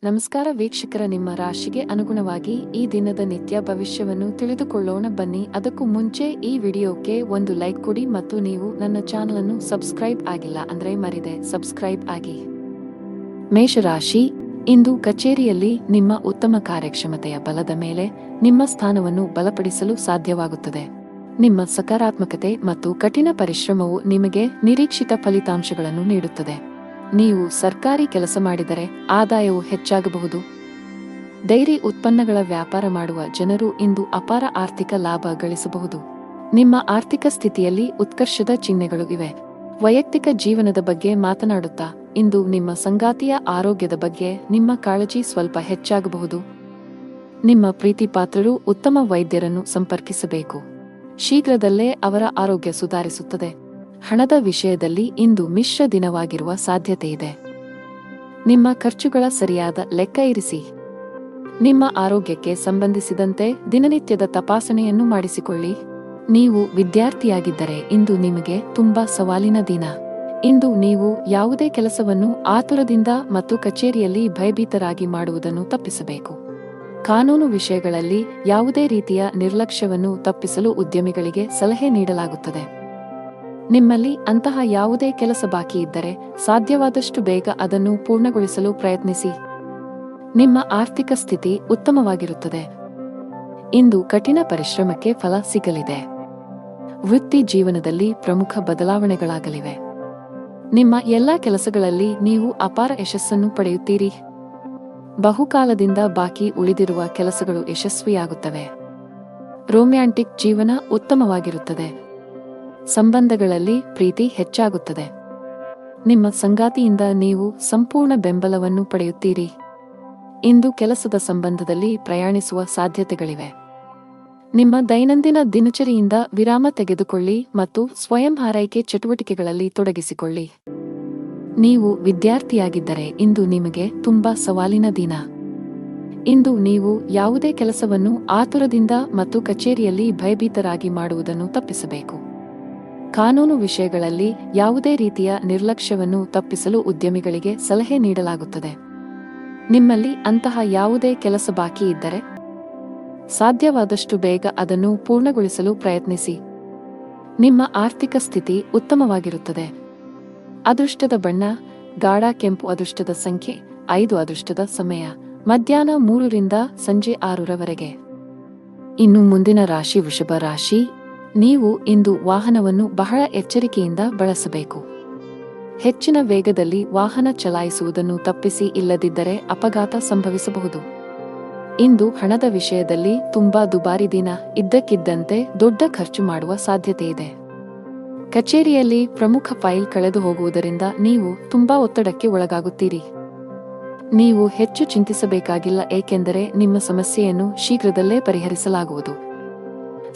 ನಮಸ್ಕಾರ ವೀಕ್ಷಕರ, ನಿಮ್ಮ ರಾಶಿಗೆ ಅನುಗುಣವಾಗಿ ಈ ದಿನದ ನಿತ್ಯ ಭವಿಷ್ಯವನ್ನು ತಿಳಿದುಕೊಳ್ಳೋಣ ಬನ್ನಿ. ಅದಕ್ಕೂ ಮುಂಚೆ ಈ ವಿಡಿಯೋಕ್ಕೆ ಒಂದು ಲೈಕ್ ಕೊಡಿ ಮತ್ತು ನೀವು ನನ್ನ ಚಾನಲ್ ಅನ್ನು ಸಬ್ಸ್ಕ್ರೈಬ್ ಆಗಿಲ್ಲ ಅಂದ್ರೆ ಮರಿದೆ ಸಬ್ಸ್ಕ್ರೈಬ್ ಆಗಿ. ಮೇಷರಾಶಿ, ಇಂದು ಕಚೇರಿಯಲ್ಲಿ ನಿಮ್ಮ ಉತ್ತಮ ಕಾರ್ಯಕ್ಷಮತೆಯ ಬಲದ ಮೇಲೆ ನಿಮ್ಮ ಸ್ಥಾನವನ್ನು ಬಲಪಡಿಸಲು ಸಾಧ್ಯವಾಗುತ್ತದೆ. ನಿಮ್ಮ ಸಕಾರಾತ್ಮಕತೆ ಮತ್ತು ಕಠಿಣ ಪರಿಶ್ರಮವು ನಿಮಗೆ ನಿರೀಕ್ಷಿತ ಫಲಿತಾಂಶಗಳನ್ನು ನೀಡುತ್ತದೆ. ನೀವು ಸರ್ಕಾರಿ ಕೆಲಸ ಮಾಡಿದರೆ ಆದಾಯವು ಹೆಚ್ಚಾಗಬಹುದು. ಡೈರಿ ಉತ್ಪನ್ನಗಳ ವ್ಯಾಪಾರ ಮಾಡುವ ಜನರು ಇಂದು ಅಪಾರ ಆರ್ಥಿಕ ಲಾಭ ಗಳಿಸಬಹುದು. ನಿಮ್ಮ ಆರ್ಥಿಕ ಸ್ಥಿತಿಯಲ್ಲಿ ಉತ್ಕರ್ಷದ ಚಿಹ್ನೆಗಳು ಇವೆ. ವೈಯಕ್ತಿಕ ಜೀವನದ ಬಗ್ಗೆ ಮಾತನಾಡುತ್ತಾ ಇಂದು ನಿಮ್ಮ ಸಂಗಾತಿಯ ಆರೋಗ್ಯದ ಬಗ್ಗೆ ನಿಮ್ಮ ಕಾಳಜಿ ಸ್ವಲ್ಪ ಹೆಚ್ಚಾಗಬಹುದು. ನಿಮ್ಮ ಪ್ರೀತಿಪಾತ್ರರು ಉತ್ತಮ ವೈದ್ಯರನ್ನು ಸಂಪರ್ಕಿಸಬೇಕು. ಶೀಘ್ರದಲ್ಲೇ ಅವರ ಆರೋಗ್ಯ ಸುಧಾರಿಸುತ್ತದೆ. ಹಣದ ವಿಷಯದಲ್ಲಿ ಇಂದು ಮಿಶ್ರ ದಿನವಾಗಿರುವ ಸಾಧ್ಯತೆಯಿದೆ. ನಿಮ್ಮ ಖರ್ಚುಗಳ ಸರಿಯಾದ ಲೆಕ್ಕ ಇರಿಸಿ. ನಿಮ್ಮ ಆರೋಗ್ಯಕ್ಕೆ ಸಂಬಂಧಿಸಿದಂತೆ ದಿನನಿತ್ಯದ ತಪಾಸಣೆಯನ್ನು ಮಾಡಿಸಿಕೊಳ್ಳಿ. ನೀವು ವಿದ್ಯಾರ್ಥಿಯಾಗಿದ್ದರೆ ಇಂದು ನಿಮಗೆ ತುಂಬಾ ಸವಾಲಿನ ದಿನ. ಇಂದು ನೀವು ಯಾವುದೇ ಕೆಲಸವನ್ನು ಆತುರದಿಂದ ಮತ್ತು ಕಚೇರಿಯಲ್ಲಿ ಭಯಭೀತರಾಗಿ ಮಾಡುವುದನ್ನು ತಪ್ಪಿಸಬೇಕು. ಕಾನೂನು ವಿಷಯಗಳಲ್ಲಿ ಯಾವುದೇ ರೀತಿಯ ನಿರ್ಲಕ್ಷ್ಯವನ್ನು ತಪ್ಪಿಸಲು ಉದ್ಯಮಿಗಳಿಗೆ ಸಲಹೆ ನೀಡಲಾಗುತ್ತದೆ. ನಿಮ್ಮಲ್ಲಿ ಅಂತಹ ಯಾವುದೇ ಕೆಲಸ ಬಾಕಿ ಇದ್ದರೆ ಸಾಧ್ಯವಾದಷ್ಟು ಬೇಗ ಅದನ್ನು ಪೂರ್ಣಗೊಳಿಸಲು ಪ್ರಯತ್ನಿಸಿ. ನಿಮ್ಮ ಆರ್ಥಿಕ ಸ್ಥಿತಿ ಉತ್ತಮವಾಗಿರುತ್ತದೆ. ಇಂದು ಕಠಿಣ ಪರಿಶ್ರಮಕ್ಕೆ ಫಲ ಸಿಗಲಿದೆ. ವೃತ್ತಿ ಜೀವನದಲ್ಲಿ ಪ್ರಮುಖ ಬದಲಾವಣೆಗಳಾಗಲಿವೆ. ನಿಮ್ಮ ಎಲ್ಲಾ ಕೆಲಸಗಳಲ್ಲಿ ನೀವು ಅಪಾರ ಯಶಸ್ಸನ್ನು ಪಡೆಯುತ್ತೀರಿ. ಬಹುಕಾಲದಿಂದ ಬಾಕಿ ಉಳಿದಿರುವ ಕೆಲಸಗಳು ಯಶಸ್ವಿಯಾಗುತ್ತವೆ. ರೊಮ್ಯಾಂಟಿಕ್ ಜೀವನ ಉತ್ತಮವಾಗಿರುತ್ತದೆ. ಸಂಬಂಧಗಳಲ್ಲಿ ಪ್ರೀತಿ ಹೆಚ್ಚಾಗುತ್ತದೆ. ನಿಮ್ಮ ಸಂಗಾತಿಯಿಂದ ನೀವು ಸಂಪೂರ್ಣ ಬೆಂಬಲವನ್ನು ಪಡೆಯುತ್ತೀರಿ. ಇಂದು ಕೆಲಸದ ಸಂಬಂಧದಲ್ಲಿ ಪ್ರಯಾಣಿಸುವ ಸಾಧ್ಯತೆಗಳಿವೆ. ನಿಮ್ಮ ದೈನಂದಿನ ದಿನಚರಿಯಿಂದ ವಿರಾಮ ತೆಗೆದುಕೊಳ್ಳಿ ಮತ್ತು ಸ್ವಯಂ ಆರೈಕೆ ಚಟುವಟಿಕೆಗಳಲ್ಲಿ ತೊಡಗಿಸಿಕೊಳ್ಳಿ. ನೀವು ವಿದ್ಯಾರ್ಥಿಯಾಗಿದ್ದರೆ ಇಂದು ನಿಮಗೆ ತುಂಬಾ ಸವಾಲಿನ ದಿನ. ಇಂದು ನೀವು ಯಾವುದೇ ಕೆಲಸವನ್ನು ಆತುರದಿಂದ ಮತ್ತು ಕಚೇರಿಯಲ್ಲಿ ಭಯಭೀತರಾಗಿ ಮಾಡುವುದನ್ನು ತಪ್ಪಿಸಬೇಕು. ಕಾನೂನು ವಿಷಯಗಳಲ್ಲಿ ಯಾವುದೇ ರೀತಿಯ ನಿರ್ಲಕ್ಷ್ಯವನ್ನು ತಪ್ಪಿಸಲು ಉದ್ಯಮಿಗಳಿಗೆ ಸಲಹೆ ನೀಡಲಾಗುತ್ತದೆ. ನಿಮ್ಮಲ್ಲಿ ಅಂತಹ ಯಾವುದೇ ಕೆಲಸ ಬಾಕಿ ಇದ್ದರೆ ಸಾಧ್ಯವಾದಷ್ಟು ಬೇಗ ಅದನ್ನು ಪೂರ್ಣಗೊಳಿಸಲು ಪ್ರಯತ್ನಿಸಿ. ನಿಮ್ಮ ಆರ್ಥಿಕ ಸ್ಥಿತಿ ಉತ್ತಮವಾಗಿರುತ್ತದೆ. ಅದೃಷ್ಟದ ಬಣ್ಣ ಗಾಢ ಕೆಂಪು. ಅದೃಷ್ಟದ ಸಂಖ್ಯೆ 5. ಅದೃಷ್ಟದ ಸಮಯ ಮಧ್ಯಾಹ್ನ 3 ರಿಂದ ಸಂಜೆ 6 ರವರೆಗೆ. ಇನ್ನು ಮುಂದಿನ ರಾಶಿ ವೃಷಭ ರಾಶಿ. ನೀವು ಇಂದು ವಾಹನವನ್ನು ಬಹಳ ಎಚ್ಚರಿಕೆಯಿಂದ ಬಳಸಬೇಕು. ಹೆಚ್ಚಿನ ವೇಗದಲ್ಲಿ ವಾಹನ ಚಲಾಯಿಸುವುದನ್ನು ತಪ್ಪಿಸಿ, ಇಲ್ಲದಿದ್ದರೆ ಅಪಘಾತ ಸಂಭವಿಸಬಹುದು. ಇಂದು ಹಣದ ವಿಷಯದಲ್ಲಿ ತುಂಬಾ ದುಬಾರಿ ದಿನ. ಇದ್ದಕ್ಕಿದ್ದಂತೆ ದೊಡ್ಡ ಖರ್ಚು ಮಾಡುವ ಸಾಧ್ಯತೆಯಿದೆ. ಕಚೇರಿಯಲ್ಲಿ ಪ್ರಮುಖ ಫೈಲ್ ಕಳೆದು ಹೋಗುವುದರಿಂದ ನೀವು ತುಂಬಾ ಒತ್ತಡಕ್ಕೆ ಒಳಗಾಗುತ್ತೀರಿ. ನೀವು ಹೆಚ್ಚು ಚಿಂತಿಸಬೇಕಾಗಿಲ್ಲ, ಏಕೆಂದರೆ ನಿಮ್ಮ ಸಮಸ್ಯೆಯನ್ನು ಶೀಘ್ರದಲ್ಲೇ ಪರಿಹರಿಸಲಾಗುವುದು.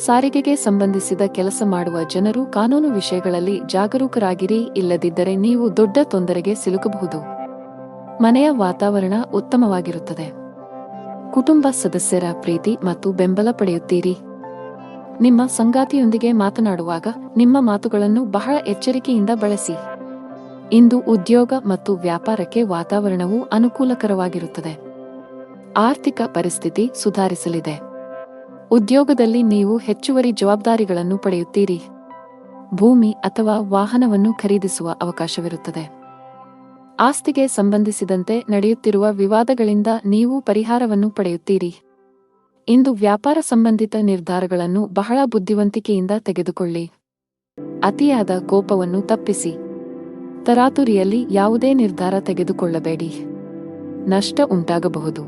ಸಾರಿಗೆಗೆ ಸಂಬಂಧಿಸಿದ ಕೆಲಸ ಮಾಡುವ ಜನರು ಕಾನೂನು ವಿಷಯಗಳಲ್ಲಿ ಜಾಗರೂಕರಾಗಿರಿ, ಇಲ್ಲದಿದ್ದರೆ ನೀವು ದೊಡ್ಡ ತೊಂದರೆಗೆ ಸಿಲುಕಬಹುದು. ಮನೆಯ ವಾತಾವರಣ ಉತ್ತಮವಾಗಿರುತ್ತದೆ. ಕುಟುಂಬ ಸದಸ್ಯರ ಪ್ರೀತಿ ಮತ್ತು ಬೆಂಬಲ ಪಡೆಯುತ್ತೀರಿ. ನಿಮ್ಮ ಸಂಗಾತಿಯೊಂದಿಗೆ ಮಾತನಾಡುವಾಗ ನಿಮ್ಮ ಮಾತುಗಳನ್ನು ಬಹಳ ಎಚ್ಚರಿಕೆಯಿಂದ ಬಳಸಿ. ಇಂದು ಉದ್ಯೋಗ ಮತ್ತು ವ್ಯಾಪಾರಕ್ಕೆ ವಾತಾವರಣವು ಅನುಕೂಲಕರವಾಗಿರುತ್ತದೆ. ಆರ್ಥಿಕ ಪರಿಸ್ಥಿತಿ ಸುಧಾರಿಸಲಿದೆ. ಉದ್ಯೋಗದಲ್ಲಿ ನೀವು ಹೆಚ್ಚುವರಿ ಜವಾಬ್ದಾರಿಗಳನ್ನು ಪಡೆಯುತ್ತೀರಿ. ಭೂಮಿ ಅಥವಾ ವಾಹನವನ್ನು ಖರೀದಿಸುವ ಅವಕಾಶವಿರುತ್ತದೆ. ಆಸ್ತಿಗೆ ಸಂಬಂಧಿಸಿದಂತೆ ನಡೆಯುತ್ತಿರುವ ವಿವಾದಗಳಿಂದ ನೀವು ಪರಿಹಾರವನ್ನು ಪಡೆಯುತ್ತೀರಿ. ಇಂದು ವ್ಯಾಪಾರ ಸಂಬಂಧಿತ ನಿರ್ಧಾರಗಳನ್ನು ಬಹಳ ಬುದ್ಧಿವಂತಿಕೆಯಿಂದ ತೆಗೆದುಕೊಳ್ಳಿ. ಅತಿಯಾದ ಕೋಪವನ್ನು ತಪ್ಪಿಸಿ. ತರಾತುರಿಯಲ್ಲಿ ಯಾವುದೇ ನಿರ್ಧಾರ ತೆಗೆದುಕೊಳ್ಳಬೇಡಿ. ನಷ್ಟ ಉಂಟಾಗಬಹುದು.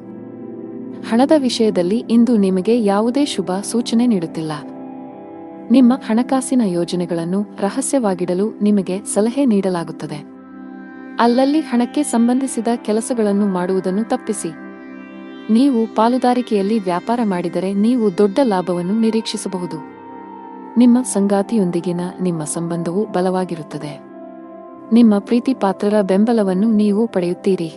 ಹಣದ ವಿಷಯದಲ್ಲಿ ಇಂದು ನಿಮಗೆ ಯಾವುದೇ ಶುಭ ಸೂಚನೆ ನೀಡುತ್ತಿಲ್ಲ. ನಿಮ್ಮ ಹಣಕಾಸಿನ ಯೋಜನೆಗಳನ್ನು ರಹಸ್ಯವಾಗಿಡಲು ನಿಮಗೆ ಸಲಹೆ ನೀಡಲಾಗುತ್ತದೆ. ಅಲ್ಲಲ್ಲಿ ಹಣಕ್ಕೆ ಸಂಬಂಧಿಸಿದ ಕೆಲಸಗಳನ್ನು ಮಾಡುವುದನ್ನು ತಪ್ಪಿಸಿ. ನೀವು ಪಾಲುದಾರಿಕೆಯಲ್ಲಿ ವ್ಯಾಪಾರ ಮಾಡಿದರೆ ನೀವು ದೊಡ್ಡ ಲಾಭವನ್ನು ನಿರೀಕ್ಷಿಸಬಹುದು. ನಿಮ್ಮ ಸಂಗಾತಿಯೊಂದಿಗಿನ ನಿಮ್ಮ ಸಂಬಂಧವು ಬಲವಾಗಿರುತ್ತದೆ. ನಿಮ್ಮ ಪ್ರೀತಿಪಾತ್ರರ ಬೆಂಬಲವನ್ನು ನೀವು ಪಡೆಯುತ್ತೀರಿ.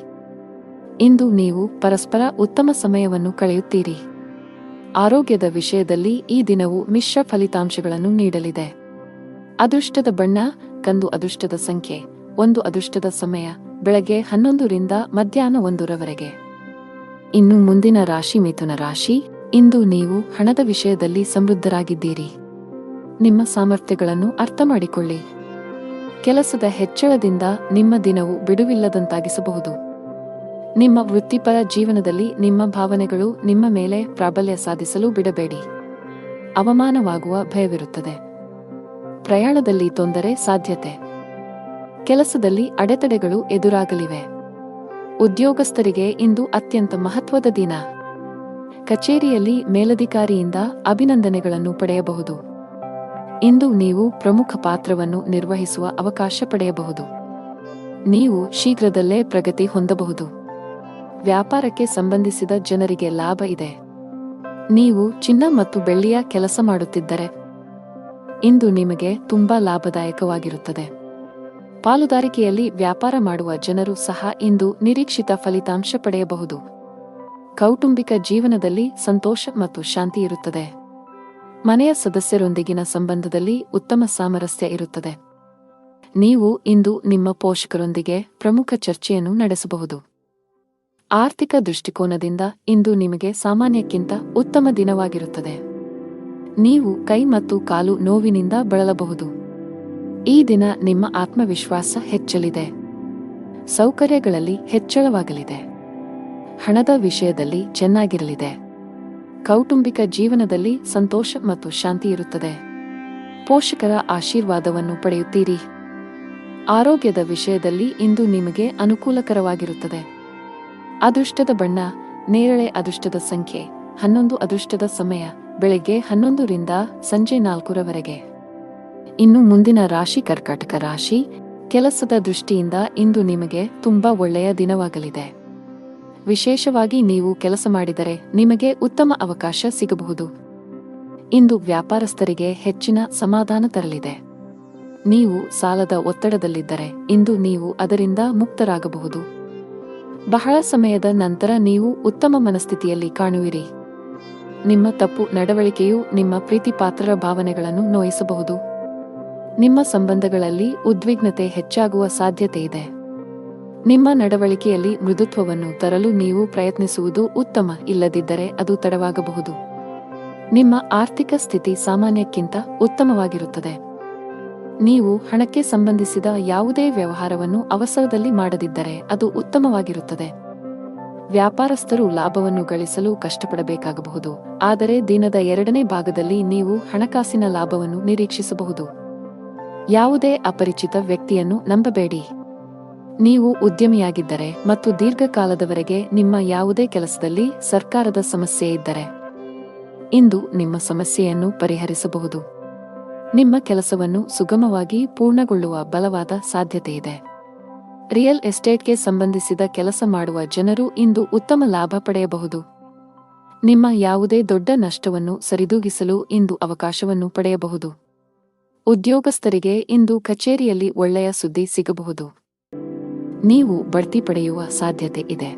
ಇಂದು ನೀವು ಪರಸ್ಪರ ಉತ್ತಮ ಸಮಯವನ್ನು ಕಳೆಯುತ್ತೀರಿ. ಆರೋಗ್ಯದ ವಿಷಯದಲ್ಲಿ ಈ ದಿನವು ಮಿಶ್ರ ಫಲಿತಾಂಶಗಳನ್ನು ನೀಡಲಿದೆ. ಅದೃಷ್ಟದ ಬಣ್ಣ ಕಂದು. ಅದೃಷ್ಟದ ಸಂಖ್ಯೆ 1. ಅದೃಷ್ಟದ ಸಮಯ ಬೆಳಗ್ಗೆ 11 ರಿಂದ ಮಧ್ಯಾಹ್ನ 1 ರವರೆಗೆ. ಇನ್ನು ಮುಂದಿನ ರಾಶಿ ಮಿಥುನ ರಾಶಿ. ಇಂದು ನೀವು ಹಣದ ವಿಷಯದಲ್ಲಿ ಸಮೃದ್ಧರಾಗಿದ್ದೀರಿ. ನಿಮ್ಮ ಸಾಮರ್ಥ್ಯಗಳನ್ನು ಅರ್ಥ ಮಾಡಿಕೊಳ್ಳಿ. ಕೆಲಸದ ಹೆಚ್ಚಳದಿಂದ ನಿಮ್ಮ ದಿನವು ಬಿಡುವಿಲ್ಲದಂತಾಗಿಸಬಹುದು. ನಿಮ್ಮ ವೃತ್ತಿಪರ ಜೀವನದಲ್ಲಿ ನಿಮ್ಮ ಭಾವನೆಗಳು ನಿಮ್ಮ ಮೇಲೆ ಪ್ರಾಬಲ್ಯ ಸಾಧಿಸಲು ಬಿಡಬೇಡಿ. ಅವಮಾನವಾಗುವ ಭಯವಿರುತ್ತದೆ. ಪ್ರಯಾಣದಲ್ಲಿ ತೊಂದರೆ ಸಾಧ್ಯತೆ. ಕೆಲಸದಲ್ಲಿ ಅಡೆತಡೆಗಳು ಎದುರಾಗಲಿವೆ. ಉದ್ಯೋಗಸ್ಥರಿಗೆ ಇಂದು ಅತ್ಯಂತ ಮಹತ್ವದ ದಿನ. ಕಚೇರಿಯಲ್ಲಿ ಮೇಲಧಿಕಾರಿಯಿಂದ ಅಭಿನಂದನೆಗಳನ್ನು ಪಡೆಯಬಹುದು. ಇಂದು ನೀವು ಪ್ರಮುಖ ಪಾತ್ರವನ್ನು ನಿರ್ವಹಿಸುವ ಅವಕಾಶ ಪಡೆಯಬಹುದು. ನೀವು ಶೀಘ್ರದಲ್ಲೇ ಪ್ರಗತಿ ಹೊಂದಬಹುದು. ವ್ಯಾಪಾರಕ್ಕೆ ಸಂಬಂಧಿಸಿದ ಜನರಿಗೆ ಲಾಭ ಇದೆ. ನೀವು ಚಿನ್ನ ಮತ್ತು ಬೆಳ್ಳಿಯ ಕೆಲಸ ಮಾಡುತ್ತಿದ್ದರೆ ಇಂದು ನಿಮಗೆ ತುಂಬಾ ಲಾಭದಾಯಕವಾಗಿರುತ್ತದೆ. ಪಾಲುದಾರಿಕೆಯಲ್ಲಿ ವ್ಯಾಪಾರ ಮಾಡುವ ಜನರು ಸಹ ಇಂದು ನಿರೀಕ್ಷಿತ ಫಲಿತಾಂಶ ಪಡೆಯಬಹುದು. ಕೌಟುಂಬಿಕ ಜೀವನದಲ್ಲಿ ಸಂತೋಷ ಮತ್ತು ಶಾಂತಿ ಇರುತ್ತದೆ. ಮನೆಯ ಸದಸ್ಯರೊಂದಿಗಿನ ಸಂಬಂಧದಲ್ಲಿ ಉತ್ತಮ ಸಾಮರಸ್ಯ ಇರುತ್ತದೆ. ನೀವು ಇಂದು ನಿಮ್ಮ ಪೋಷಕರೊಂದಿಗೆ ಪ್ರಮುಖ ಚರ್ಚೆಯನ್ನು ನಡೆಸಬಹುದು. ಆರ್ಥಿಕ ದೃಷ್ಟಿಕೋನದಿಂದ ಇಂದು ನಿಮಗೆ ಸಾಮಾನ್ಯಕ್ಕಿಂತ ಉತ್ತಮ ದಿನವಾಗಿರುತ್ತದೆ. ನೀವು ಕೈ ಮತ್ತು ಕಾಲು ನೋವಿನಿಂದ ಬಳಲಬಹುದು. ಈ ದಿನ ನಿಮ್ಮ ಆತ್ಮವಿಶ್ವಾಸ ಹೆಚ್ಚಲಿದೆ. ಸೌಕರ್ಯಗಳಲ್ಲಿ ಹೆಚ್ಚಳವಾಗಲಿದೆ. ಹಣದ ವಿಷಯದಲ್ಲಿ ಚೆನ್ನಾಗಿರಲಿದೆ. ಕೌಟುಂಬಿಕ ಜೀವನದಲ್ಲಿ ಸಂತೋಷ ಮತ್ತು ಶಾಂತಿ ಇರುತ್ತದೆ. ಪೋಷಕರ ಆಶೀರ್ವಾದವನ್ನು ಪಡೆಯುತ್ತೀರಿ. ಆರೋಗ್ಯದ ವಿಷಯದಲ್ಲಿ ಇಂದು ನಿಮಗೆ ಅನುಕೂಲಕರವಾಗಿರುತ್ತದೆ. ಅದೃಷ್ಟದ ಬಣ್ಣ ನೇರಳೆ. ಅದೃಷ್ಟದ ಸಂಖ್ಯೆ 11. ಅದೃಷ್ಟದ ಸಮಯ ಬೆಳಗ್ಗೆ 11 ರಿಂದ ಸಂಜೆ 4 ರವರೆಗೆ. ಇನ್ನು ಮುಂದಿನ ರಾಶಿ ಕರ್ಕಾಟಕ ರಾಶಿ. ಕೆಲಸದ ದೃಷ್ಟಿಯಿಂದ ಇಂದು ನಿಮಗೆ ತುಂಬಾ ಒಳ್ಳೆಯ ದಿನವಾಗಲಿದೆ. ವಿಶೇಷವಾಗಿ ನೀವು ಕೆಲಸ ಮಾಡಿದರೆ ನಿಮಗೆ ಉತ್ತಮ ಅವಕಾಶ ಸಿಗಬಹುದು. ಇಂದು ವ್ಯಾಪಾರಸ್ಥರಿಗೆ ಹೆಚ್ಚಿನ ಸಮಾಧಾನ ತರಲಿದೆ. ನೀವು ಸಾಲದ ಒತ್ತಡದಲ್ಲಿದ್ದರೆ ಇಂದು ನೀವು ಅದರಿಂದ ಮುಕ್ತರಾಗಬಹುದು. ಬಹಳ ಸಮಯದ ನಂತರ ನೀವು ಉತ್ತಮ ಮನಸ್ಥಿತಿಯಲ್ಲಿ ಕಾಣುವಿರಿ. ನಿಮ್ಮ ತಪ್ಪು ನಡವಳಿಕೆಯು ನಿಮ್ಮ ಪ್ರೀತಿಪಾತ್ರರ ಭಾವನೆಗಳನ್ನು ನೋಯಿಸಬಹುದು. ನಿಮ್ಮ ಸಂಬಂಧಗಳಲ್ಲಿ ಉದ್ವಿಗ್ನತೆ ಹೆಚ್ಚಾಗುವ ಸಾಧ್ಯತೆ ಇದೆ. ನಿಮ್ಮ ನಡವಳಿಕೆಯಲ್ಲಿ ಮೃದುತ್ವವನ್ನು ತರಲು ನೀವು ಪ್ರಯತ್ನಿಸುವುದು ಉತ್ತಮ. ಇಲ್ಲದಿದ್ದರೆ ಅದು ತಡವಾಗಬಹುದು. ನಿಮ್ಮ ಆರ್ಥಿಕ ಸ್ಥಿತಿ ಸಾಮಾನ್ಯಕ್ಕಿಂತ ಉತ್ತಮವಾಗಿರುತ್ತದೆ. ನೀವು ಹಣಕ್ಕೆ ಸಂಬಂಧಿಸಿದ ಯಾವುದೇ ವ್ಯವಹಾರವನ್ನು ಅವಸರದಲ್ಲಿ ಮಾಡದಿದ್ದರೆ ಅದು ಉತ್ತಮವಾಗಿರುತ್ತದೆ. ವ್ಯಾಪಾರಸ್ಥರು ಲಾಭವನ್ನು ಗಳಿಸಲು ಕಷ್ಟಪಡಬೇಕಾಗಬಹುದು. ಆದರೆ ದಿನದ 2ನೇ ಭಾಗದಲ್ಲಿ ನೀವು ಹಣಕಾಸಿನ ಲಾಭವನ್ನು ನಿರೀಕ್ಷಿಸಬಹುದು. ಯಾವುದೇ ಅಪರಿಚಿತ ವ್ಯಕ್ತಿಯನ್ನು ನಂಬಬೇಡಿ. ನೀವು ಉದ್ಯಮಿಯಾಗಿದ್ದರೆ ಮತ್ತು ದೀರ್ಘಕಾಲದವರೆಗೆ ನಿಮ್ಮ ಯಾವುದೇ ಕೆಲಸದಲ್ಲಿ ಸರ್ಕಾರದ ಸಮಸ್ಯೆ ಇದ್ದರೆ ಇಂದು ನಿಮ್ಮ ಸಮಸ್ಯೆಯನ್ನು ಪರಿಹರಿಸಬಹುದು. ನಿಮ್ಮ ಕೆಲಸವನ್ನು ಸುಗಮವಾಗಿ ಪೂರ್ಣಗೊಳ್ಳುವ ಬಲವಾದ ಸಾಧ್ಯತೆಯಿದೆ. ರಿಯಲ್ ಎಸ್ಟೇಟ್ಗೆ ಸಂಬಂಧಿಸಿದ ಕೆಲಸ ಮಾಡುವ ಜನರು ಇಂದು ಉತ್ತಮ ಲಾಭ ಪಡೆಯಬಹುದು. ನಿಮ್ಮ ಯಾವುದೇ ದೊಡ್ಡ ನಷ್ಟವನ್ನು ಸರಿದೂಗಿಸಲು ಇಂದು ಅವಕಾಶವನ್ನು ಪಡೆಯಬಹುದು. ಉದ್ಯೋಗಸ್ಥರಿಗೆ ಇಂದು ಕಚೇರಿಯಲ್ಲಿ ಒಳ್ಳೆಯ ಸುದ್ದಿ ಸಿಗಬಹುದು. ನೀವು ಬಡ್ತಿ ಪಡೆಯುವ ಸಾಧ್ಯತೆ ಇದೆ.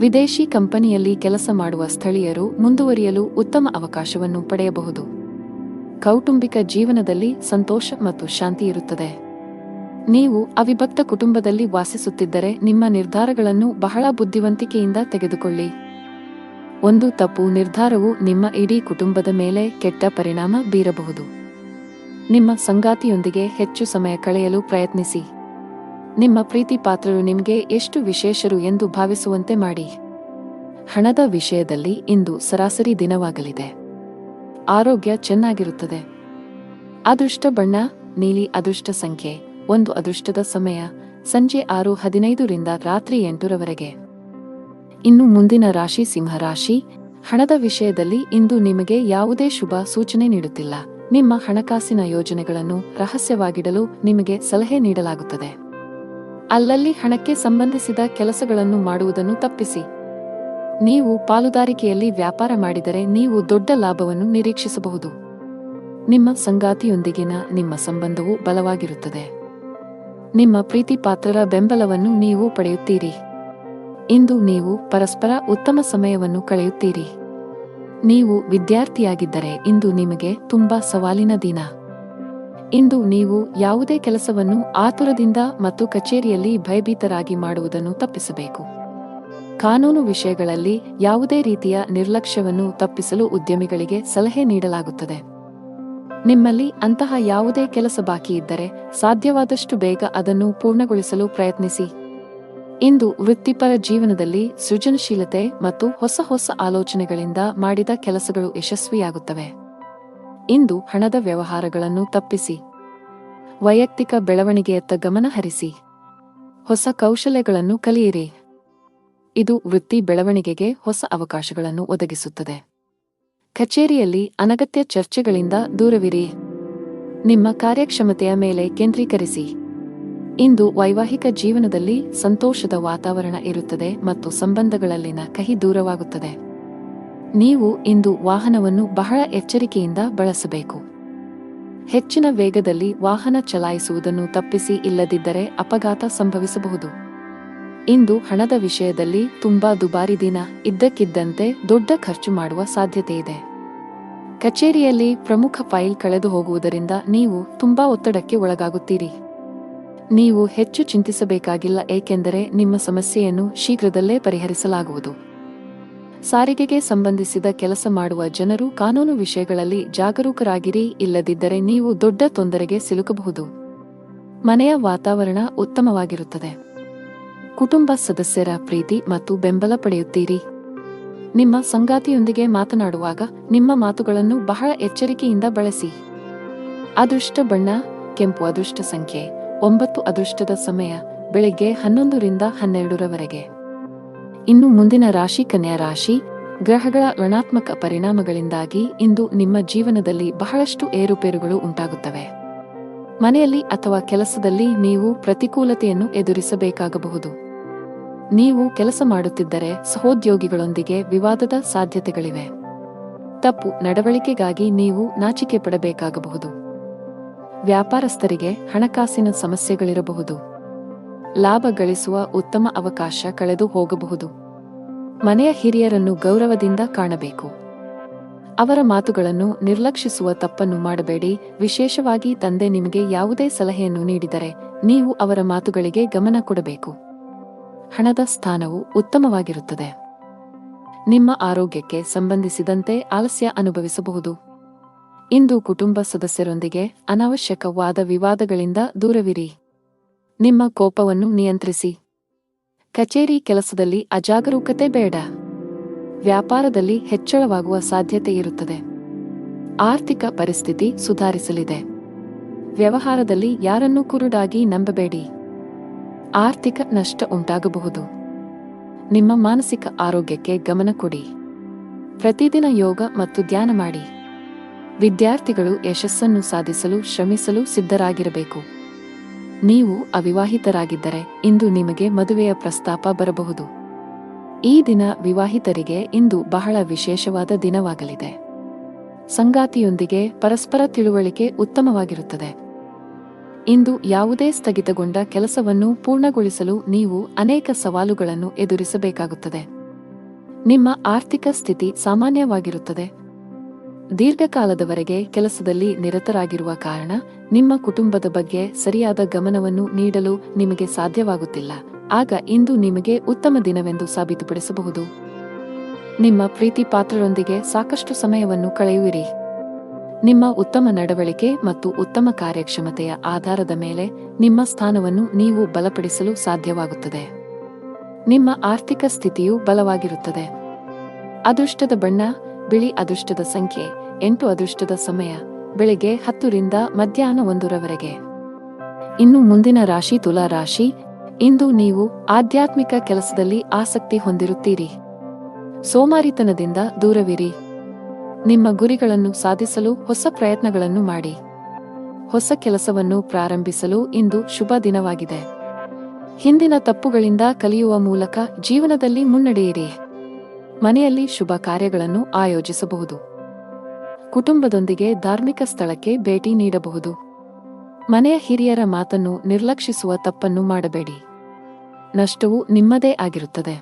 ವಿದೇಶಿ ಕಂಪನಿಯಲ್ಲಿ ಕೆಲಸ ಮಾಡುವ ಸ್ಥಳೀಯರು ಮುಂದುವರಿಯಲು ಉತ್ತಮ ಅವಕಾಶವನ್ನು ಪಡೆಯಬಹುದು. ಕೌಟುಂಬಿಕ ಜೀವನದಲ್ಲಿ ಸಂತೋಷ ಮತ್ತು ಶಾಂತಿ ಇರುತ್ತದೆ. ನೀವು ಅವಿಭಕ್ತ ಕುಟುಂಬದಲ್ಲಿ ವಾಸಿಸುತ್ತಿದ್ದರೆ ನಿಮ್ಮ ನಿರ್ಧಾರಗಳನ್ನು ಬಹಳ ಬುದ್ಧಿವಂತಿಕೆಯಿಂದ ತೆಗೆದುಕೊಳ್ಳಿ. ಒಂದು ತಪ್ಪು ನಿರ್ಧಾರವು ನಿಮ್ಮ ಇಡೀ ಕುಟುಂಬದ ಮೇಲೆ ಕೆಟ್ಟ ಪರಿಣಾಮ ಬೀರಬಹುದು. ನಿಮ್ಮ ಸಂಗಾತಿಯೊಂದಿಗೆ ಹೆಚ್ಚು ಸಮಯ ಕಳೆಯಲು ಪ್ರಯತ್ನಿಸಿ. ನಿಮ್ಮ ಪ್ರೀತಿ ಪಾತ್ರರು ನಿಮಗೆ ಎಷ್ಟು ವಿಶೇಷರು ಎಂದು ಭಾವಿಸುವಂತೆ ಮಾಡಿ. ಹಣದ ವಿಷಯದಲ್ಲಿ ಇಂದು ಸರಾಸರಿ ದಿನವಾಗಲಿದೆ. ಆರೋಗ್ಯ ಚೆನ್ನಾಗಿರುತ್ತದೆ. ಅದೃಷ್ಟ ಬಣ್ಣ ನೀಲಿ. ಅದೃಷ್ಟ ಸಂಖ್ಯೆ 1. ಅದೃಷ್ಟದ ಸಮಯ ಸಂಜೆ 6:15 ರಿಂದ ರಾತ್ರಿ 8 ರವರೆಗೆ. ಇನ್ನು ಮುಂದಿನ ರಾಶಿ ಸಿಂಹರಾಶಿ. ಹಣದ ವಿಷಯದಲ್ಲಿ ಇಂದು ನಿಮಗೆ ಯಾವುದೇ ಶುಭ ಸೂಚನೆ ನೀಡುತ್ತಿಲ್ಲ. ನಿಮ್ಮ ಹಣಕಾಸಿನ ಯೋಜನೆಗಳನ್ನು ರಹಸ್ಯವಾಗಿಡಲು ನಿಮಗೆ ಸಲಹೆ ನೀಡಲಾಗುತ್ತದೆ. ಅಲ್ಲಲ್ಲಿ ಹಣಕ್ಕೆ ಸಂಬಂಧಿಸಿದ ಕೆಲಸಗಳನ್ನು ಮಾಡುವುದನ್ನು ತಪ್ಪಿಸಿ. ನೀವು ಪಾಲುದಾರಿಕೆಯಲ್ಲಿ ವ್ಯಾಪಾರ ಮಾಡಿದರೆ ನೀವು ದೊಡ್ಡ ಲಾಭವನ್ನು ನಿರೀಕ್ಷಿಸಬಹುದು. ನಿಮ್ಮ ಸಂಗಾತಿಯೊಂದಿಗಿನ ನಿಮ್ಮ ಸಂಬಂಧವು ಬಲವಾಗಿರುತ್ತದೆ. ನಿಮ್ಮ ಪ್ರೀತಿಪಾತ್ರರ ಬೆಂಬಲವನ್ನು ನೀವು ಪಡೆಯುತ್ತೀರಿ. ಇಂದು ನೀವು ಪರಸ್ಪರ ಉತ್ತಮ ಸಮಯವನ್ನು ಕಳೆಯುತ್ತೀರಿ. ನೀವು ವಿದ್ಯಾರ್ಥಿಯಾಗಿದ್ದರೆ ಇಂದು ನಿಮಗೆ ತುಂಬಾ ಸವಾಲಿನ ದಿನ. ಇಂದು ನೀವು ಯಾವುದೇ ಕೆಲಸವನ್ನು ಆತುರದಿಂದ ಮತ್ತು ಕಚೇರಿಯಲ್ಲಿ ಭಯಭೀತರಾಗಿ ಮಾಡುವುದನ್ನು ತಪ್ಪಿಸಬೇಕು. ಕಾನೂನು ವಿಷಯಗಳಲ್ಲಿ ಯಾವುದೇ ರೀತಿಯ ನಿರ್ಲಕ್ಷ್ಯವನ್ನು ತಪ್ಪಿಸಲು ಉದ್ಯಮಿಗಳಿಗೆ ಸಲಹೆ ನೀಡಲಾಗುತ್ತದೆ. ನಿಮ್ಮಲ್ಲಿ ಅಂತಹ ಯಾವುದೇ ಕೆಲಸ ಬಾಕಿ ಇದ್ದರೆ ಸಾಧ್ಯವಾದಷ್ಟು ಬೇಗ ಅದನ್ನು ಪೂರ್ಣಗೊಳಿಸಲು ಪ್ರಯತ್ನಿಸಿ. ಇಂದು ವೃತ್ತಿಪರ ಜೀವನದಲ್ಲಿ ಸೃಜನಶೀಲತೆ ಮತ್ತು ಹೊಸ ಹೊಸ ಆಲೋಚನೆಗಳಿಂದ ಮಾಡಿದ ಕೆಲಸಗಳು ಯಶಸ್ವಿಯಾಗುತ್ತವೆ. ಇಂದು ಹಣದ ವ್ಯವಹಾರಗಳನ್ನು ತಪ್ಪಿಸಿ ವೈಯಕ್ತಿಕ ಬೆಳವಣಿಗೆಯತ್ತ ಗಮನ ಹರಿಸಿ. ಹೊಸ ಕೌಶಲ್ಯಗಳನ್ನು ಕಲಿಯಿರಿ. ಇದು ವೃತ್ತಿ ಬೆಳವಣಿಗೆಗೆ ಹೊಸ ಅವಕಾಶಗಳನ್ನು ಒದಗಿಸುತ್ತದೆ. ಕಚೇರಿಯಲ್ಲಿ ಅನಗತ್ಯ ಚರ್ಚೆಗಳಿಂದ ದೂರವಿರಿ. ನಿಮ್ಮ ಕಾರ್ಯಕ್ಷಮತೆಯ ಮೇಲೆ ಕೇಂದ್ರೀಕರಿಸಿ. ಇಂದು ವೈವಾಹಿಕ ಜೀವನದಲ್ಲಿ ಸಂತೋಷದ ವಾತಾವರಣ ಇರುತ್ತದೆ ಮತ್ತು ಸಂಬಂಧಗಳಲ್ಲಿನ ಕಹಿ ದೂರವಾಗುತ್ತದೆ. ನೀವು ಇಂದು ವಾಹನವನ್ನು ಬಹಳ ಎಚ್ಚರಿಕೆಯಿಂದ ಬಳಸಬೇಕು. ಹೆಚ್ಚಿನ ವೇಗದಲ್ಲಿ ವಾಹನ ಚಲಾಯಿಸುವುದನ್ನು ತಪ್ಪಿಸಿ, ಇಲ್ಲದಿದ್ದರೆ ಅಪಘಾತ ಸಂಭವಿಸಬಹುದು. ಇಂದು ಹಣದ ವಿಷಯದಲ್ಲಿ ತುಂಬಾ ದುಬಾರಿ ದಿನ. ಇದ್ದಕ್ಕಿದ್ದಂತೆ ದೊಡ್ಡ ಖರ್ಚು ಮಾಡುವ ಸಾಧ್ಯತೆಯಿದೆ. ಕಚೇರಿಯಲ್ಲಿ ಪ್ರಮುಖ ಫೈಲ್ ಕಳೆದು ಹೋಗುವುದರಿಂದ ನೀವು ತುಂಬಾ ಒತ್ತಡಕ್ಕೆ ಒಳಗಾಗುತ್ತೀರಿ. ನೀವು ಹೆಚ್ಚು ಚಿಂತಿಸಬೇಕಾಗಿಲ್ಲ, ಏಕೆಂದರೆ ನಿಮ್ಮ ಸಮಸ್ಯೆಯನ್ನು ಶೀಘ್ರದಲ್ಲೇ ಪರಿಹರಿಸಲಾಗುವುದು. ಸಾರಿಗೆಗೆ ಸಂಬಂಧಿಸಿದ ಕೆಲಸ ಮಾಡುವ ಜನರು ಕಾನೂನು ವಿಷಯಗಳಲ್ಲಿ ಜಾಗರೂಕರಾಗಿರಿ, ಇಲ್ಲದಿದ್ದರೆ ನೀವು ದೊಡ್ಡ ತೊಂದರೆಗೆ ಸಿಲುಕಬಹುದು. ಮನೆಯ ವಾತಾವರಣ ಉತ್ತಮವಾಗಿರುತ್ತದೆ. ಕುಟುಂಬ ಸದಸ್ಯರ ಪ್ರೀತಿ ಮತ್ತು ಬೆಂಬಲ ಪಡೆಯುತ್ತೀರಿ. ನಿಮ್ಮ ಸಂಗಾತಿಯೊಂದಿಗೆ ಮಾತನಾಡುವಾಗ ನಿಮ್ಮ ಮಾತುಗಳನ್ನು ಬಹಳ ಎಚ್ಚರಿಕೆಯಿಂದ ಬಳಸಿ. ಅದೃಷ್ಟ ಬಣ್ಣ ಕೆಂಪು. ಅದೃಷ್ಟ ಸಂಖ್ಯೆ 9. ಅದೃಷ್ಟದ ಸಮಯ ಬೆಳಿಗ್ಗೆ 11 ರಿಂದ 12 ಇನ್ನು ಮುಂದಿನ ರಾಶಿ ಕನ್ಯಾ ರಾಶಿ. ಗ್ರಹಗಳ ಋಣಾತ್ಮಕ ಪರಿಣಾಮಗಳಿಂದಾಗಿ ಇಂದು ನಿಮ್ಮ ಜೀವನದಲ್ಲಿ ಬಹಳಷ್ಟು ಏರುಪೇರುಗಳು ಉಂಟಾಗುತ್ತವೆ. ಮನೆಯಲ್ಲಿ ಅಥವಾ ಕೆಲಸದಲ್ಲಿ ನೀವು ಪ್ರತಿಕೂಲತೆಯನ್ನು ಎದುರಿಸಬೇಕಾಗಬಹುದು. ನೀವು ಕೆಲಸ ಮಾಡುತ್ತಿದ್ದರೆ ಸಹೋದ್ಯೋಗಿಗಳೊಂದಿಗೆ ವಿವಾದದ ಸಾಧ್ಯತೆಗಳಿವೆ. ತಪ್ಪು ನಡವಳಿಕೆಗಾಗಿ ನೀವು ನಾಚಿಕೆ ಪಡಬೇಕಾಗಬಹುದು. ವ್ಯಾಪಾರಸ್ಥರಿಗೆ ಹಣಕಾಸಿನ ಸಮಸ್ಯೆಗಳಿರಬಹುದು. ಲಾಭ ಗಳಿಸುವ ಉತ್ತಮ ಅವಕಾಶ ಕಳೆದು ಹೋಗಬಹುದು. ಮನೆಯ ಹಿರಿಯರನ್ನು ಗೌರವದಿಂದ ಕಾಣಬೇಕು. ಅವರ ಮಾತುಗಳನ್ನು ನಿರ್ಲಕ್ಷಿಸುವ ತಪ್ಪನ್ನು ಮಾಡಬೇಡಿ. ವಿಶೇಷವಾಗಿ ತಂದೆ ನಿಮಗೆ ಯಾವುದೇ ಸಲಹೆಯನ್ನು ನೀಡಿದರೆ ನೀವು ಅವರ ಮಾತುಗಳಿಗೆ ಗಮನ ಕೊಡಬೇಕು. ಹಣದ ಸ್ಥಾನವು ಉತ್ತಮವಾಗಿರುತ್ತದೆ. ನಿಮ್ಮ ಆರೋಗ್ಯಕ್ಕೆ ಸಂಬಂಧಿಸಿದಂತೆ ಆಲಸ್ಯ ಅನುಭವಿಸಬಹುದು. ಇಂದು ಕುಟುಂಬ ಸದಸ್ಯರೊಂದಿಗೆ ಅನಾವಶ್ಯಕ ವಾದ ವಿವಾದಗಳಿಂದ ದೂರವಿರಿ. ನಿಮ್ಮ ಕೋಪವನ್ನು ನಿಯಂತ್ರಿಸಿ. ಕಚೇರಿ ಕೆಲಸದಲ್ಲಿ ಅಜಾಗರೂಕತೆ ಬೇಡ. ವ್ಯಾಪಾರದಲ್ಲಿ ಹೆಚ್ಚಳವಾಗುವ ಸಾಧ್ಯತೆ ಇರುತ್ತದೆ. ಆರ್ಥಿಕ ಪರಿಸ್ಥಿತಿ ಸುಧಾರಿಸಲಿದೆ. ವ್ಯವಹಾರದಲ್ಲಿ ಯಾರನ್ನೂ ಕುರುಡಾಗಿ ನಂಬಬೇಡಿ. ಆರ್ಥಿಕ ನಷ್ಟ ಉಂಟಾಗಬಹುದು. ನಿಮ್ಮ ಮಾನಸಿಕ ಆರೋಗ್ಯಕ್ಕೆ ಗಮನ ಕೊಡಿ. ಪ್ರತಿದಿನ ಯೋಗ ಮತ್ತು ಧ್ಯಾನ ಮಾಡಿ. ವಿದ್ಯಾರ್ಥಿಗಳು ಯಶಸ್ಸನ್ನು ಸಾಧಿಸಲು ಶ್ರಮಿಸಲು ಸಿದ್ಧರಾಗಿರಬೇಕು. ನೀವು ಅವಿವಾಹಿತರಾಗಿದ್ದರೆ ಇಂದು ನಿಮಗೆ ಮದುವೆಯ ಪ್ರಸ್ತಾಪ ಬರಬಹುದು. ಈ ದಿನ ವಿವಾಹಿತರಿಗೆ ಇಂದು ಬಹಳ ವಿಶೇಷವಾದ ದಿನವಾಗಲಿದೆ. ಸಂಗಾತಿಯೊಂದಿಗೆ ಪರಸ್ಪರ ತಿಳುವಳಿಕೆ ಉತ್ತಮವಾಗಿರುತ್ತದೆ. ಇಂದು ಯಾವುದೇ ಸ್ಥಗಿತಗೊಂಡ ಕೆಲಸವನ್ನು ಪೂರ್ಣಗೊಳಿಸಲು ನೀವು ಅನೇಕ ಸವಾಲುಗಳನ್ನು ಎದುರಿಸಬೇಕಾಗುತ್ತದೆ. ನಿಮ್ಮ ಆರ್ಥಿಕ ಸ್ಥಿತಿ ಸಾಮಾನ್ಯವಾಗಿರುತ್ತದೆ. ದೀರ್ಘಕಾಲದವರೆಗೆ ಕೆಲಸದಲ್ಲಿ ನಿರತರಾಗಿರುವ ಕಾರಣ ನಿಮ್ಮ ಕುಟುಂಬದ ಬಗ್ಗೆ ಸರಿಯಾದ ಗಮನವನ್ನು ನೀಡಲು ನಿಮಗೆ ಸಾಧ್ಯವಾಗುತ್ತಿಲ್ಲ. ಆಗ ಇಂದು ನಿಮಗೆ ಉತ್ತಮ ದಿನವೆಂದು ಸಾಬೀತುಪಡಿಸಬಹುದು. ನಿಮ್ಮ ಪ್ರೀತಿ ಪಾತ್ರರೊಂದಿಗೆ ಸಾಕಷ್ಟು ಸಮಯವನ್ನು ಕಳೆಯುವಿರಿ. ನಿಮ್ಮ ಉತ್ತಮ ನಡವಳಿಕೆ ಮತ್ತು ಉತ್ತಮ ಕಾರ್ಯಕ್ಷಮತೆಯ ಆಧಾರದ ಮೇಲೆ ನಿಮ್ಮ ಸ್ಥಾನವನ್ನು ನೀವು ಬಲಪಡಿಸಲು ಸಾಧ್ಯವಾಗುತ್ತದೆ. ನಿಮ್ಮ ಆರ್ಥಿಕ ಸ್ಥಿತಿಯು ಬಲವಾಗಿರುತ್ತದೆ. ಅದೃಷ್ಟದ ಬಣ್ಣ ಬಿಳಿ. ಅದೃಷ್ಟದ ಸಂಖ್ಯೆ 8. ಅದೃಷ್ಟದ ಸಮಯ ಬೆಳಿಗ್ಗೆ 10 ರಿಂದ ಮಧ್ಯಾಹ್ನ 1 ಇನ್ನು ಮುಂದಿನ ರಾಶಿ ತುಲಾ ರಾಶಿ. ಇಂದು ನೀವು ಆಧ್ಯಾತ್ಮಿಕ ಕೆಲಸದಲ್ಲಿ ಆಸಕ್ತಿ ಹೊಂದಿರುತ್ತೀರಿ. ಸೋಮಾರಿತನದಿಂದ ದೂರವಿರಿ. ನಿಮ್ಮ ಗುರಿಗಳನ್ನು ಸಾಧಿಸಲು ಹೊಸ ಪ್ರಯತ್ನಗಳನ್ನು ಮಾಡಿ. ಹೊಸ ಕೆಲಸವನ್ನು ಪ್ರಾರಂಭಿಸಲು ಇಂದು ಶುಭ ದಿನವಾಗಿದೆ. ಹಿಂದಿನ ತಪ್ಪುಗಳಿಂದ ಕಲಿಯುವ ಮೂಲಕ ಜೀವನದಲ್ಲಿ ಮುನ್ನಡೆಯಿರಿ. ಮನೆಯಲ್ಲಿ ಶುಭ ಕಾರ್ಯಗಳನ್ನು ಆಯೋಜಿಸಬಹುದು. ಕುಟುಂಬದೊಂದಿಗೆ ಧಾರ್ಮಿಕ ಸ್ಥಳಕ್ಕೆ ಭೇಟಿ ನೀಡಬಹುದು. ಮನೆಯ ಹಿರಿಯರ ಮಾತನ್ನು ನಿರ್ಲಕ್ಷಿಸುವ ತಪ್ಪನ್ನು ಮಾಡಬೇಡಿ. ನಷ್ಟವು ನಿಮ್ಮದೇ ಆಗಿರುತ್ತದೆ.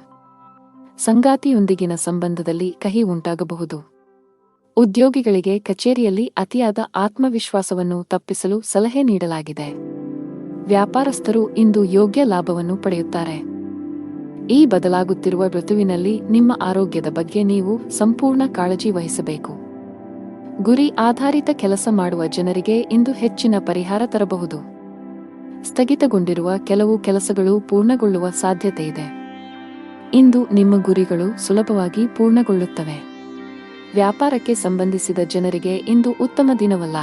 ಸಂಗಾತಿಯೊಂದಿಗಿನ ಸಂಬಂಧದಲ್ಲಿ ಕಹಿ ಉಂಟಾಗಬಹುದು. ಉದ್ಯೋಗಿಗಳಿಗೆ ಕಚೇರಿಯಲ್ಲಿ ಅತಿಯಾದ ಆತ್ಮವಿಶ್ವಾಸವನ್ನು ತಪ್ಪಿಸಲು ಸಲಹೆ ನೀಡಲಾಗಿದೆ. ವ್ಯಾಪಾರಸ್ಥರು ಇಂದು ಯೋಗ್ಯ ಲಾಭವನ್ನು ಪಡೆಯುತ್ತಾರೆ. ಈ ಬದಲಾಗುತ್ತಿರುವ ಋತುವಿನಲ್ಲಿ ನಿಮ್ಮ ಆರೋಗ್ಯದ ಬಗ್ಗೆ ನೀವು ಸಂಪೂರ್ಣ ಕಾಳಜಿ ವಹಿಸಬೇಕು. ಗುರಿ ಆಧಾರಿತ ಕೆಲಸ ಮಾಡುವ ಜನರಿಗೆ ಇಂದು ಹೆಚ್ಚಿನ ಪರಿಹಾರ ತರಬಹುದು. ಸ್ಥಗಿತಗೊಂಡಿರುವ ಕೆಲವು ಕೆಲಸಗಳು ಪೂರ್ಣಗೊಳ್ಳುವ ಸಾಧ್ಯತೆ ಇದೆ. ಇಂದು ನಿಮ್ಮ ಗುರಿಗಳು ಸುಲಭವಾಗಿ ಪೂರ್ಣಗೊಳ್ಳುತ್ತವೆ. ವ್ಯಾಪಾರಕ್ಕೆ ಸಂಬಂಧಿಸಿದ ಜನರಿಗೆ ಇಂದು ಉತ್ತಮ ದಿನವಲ್ಲ.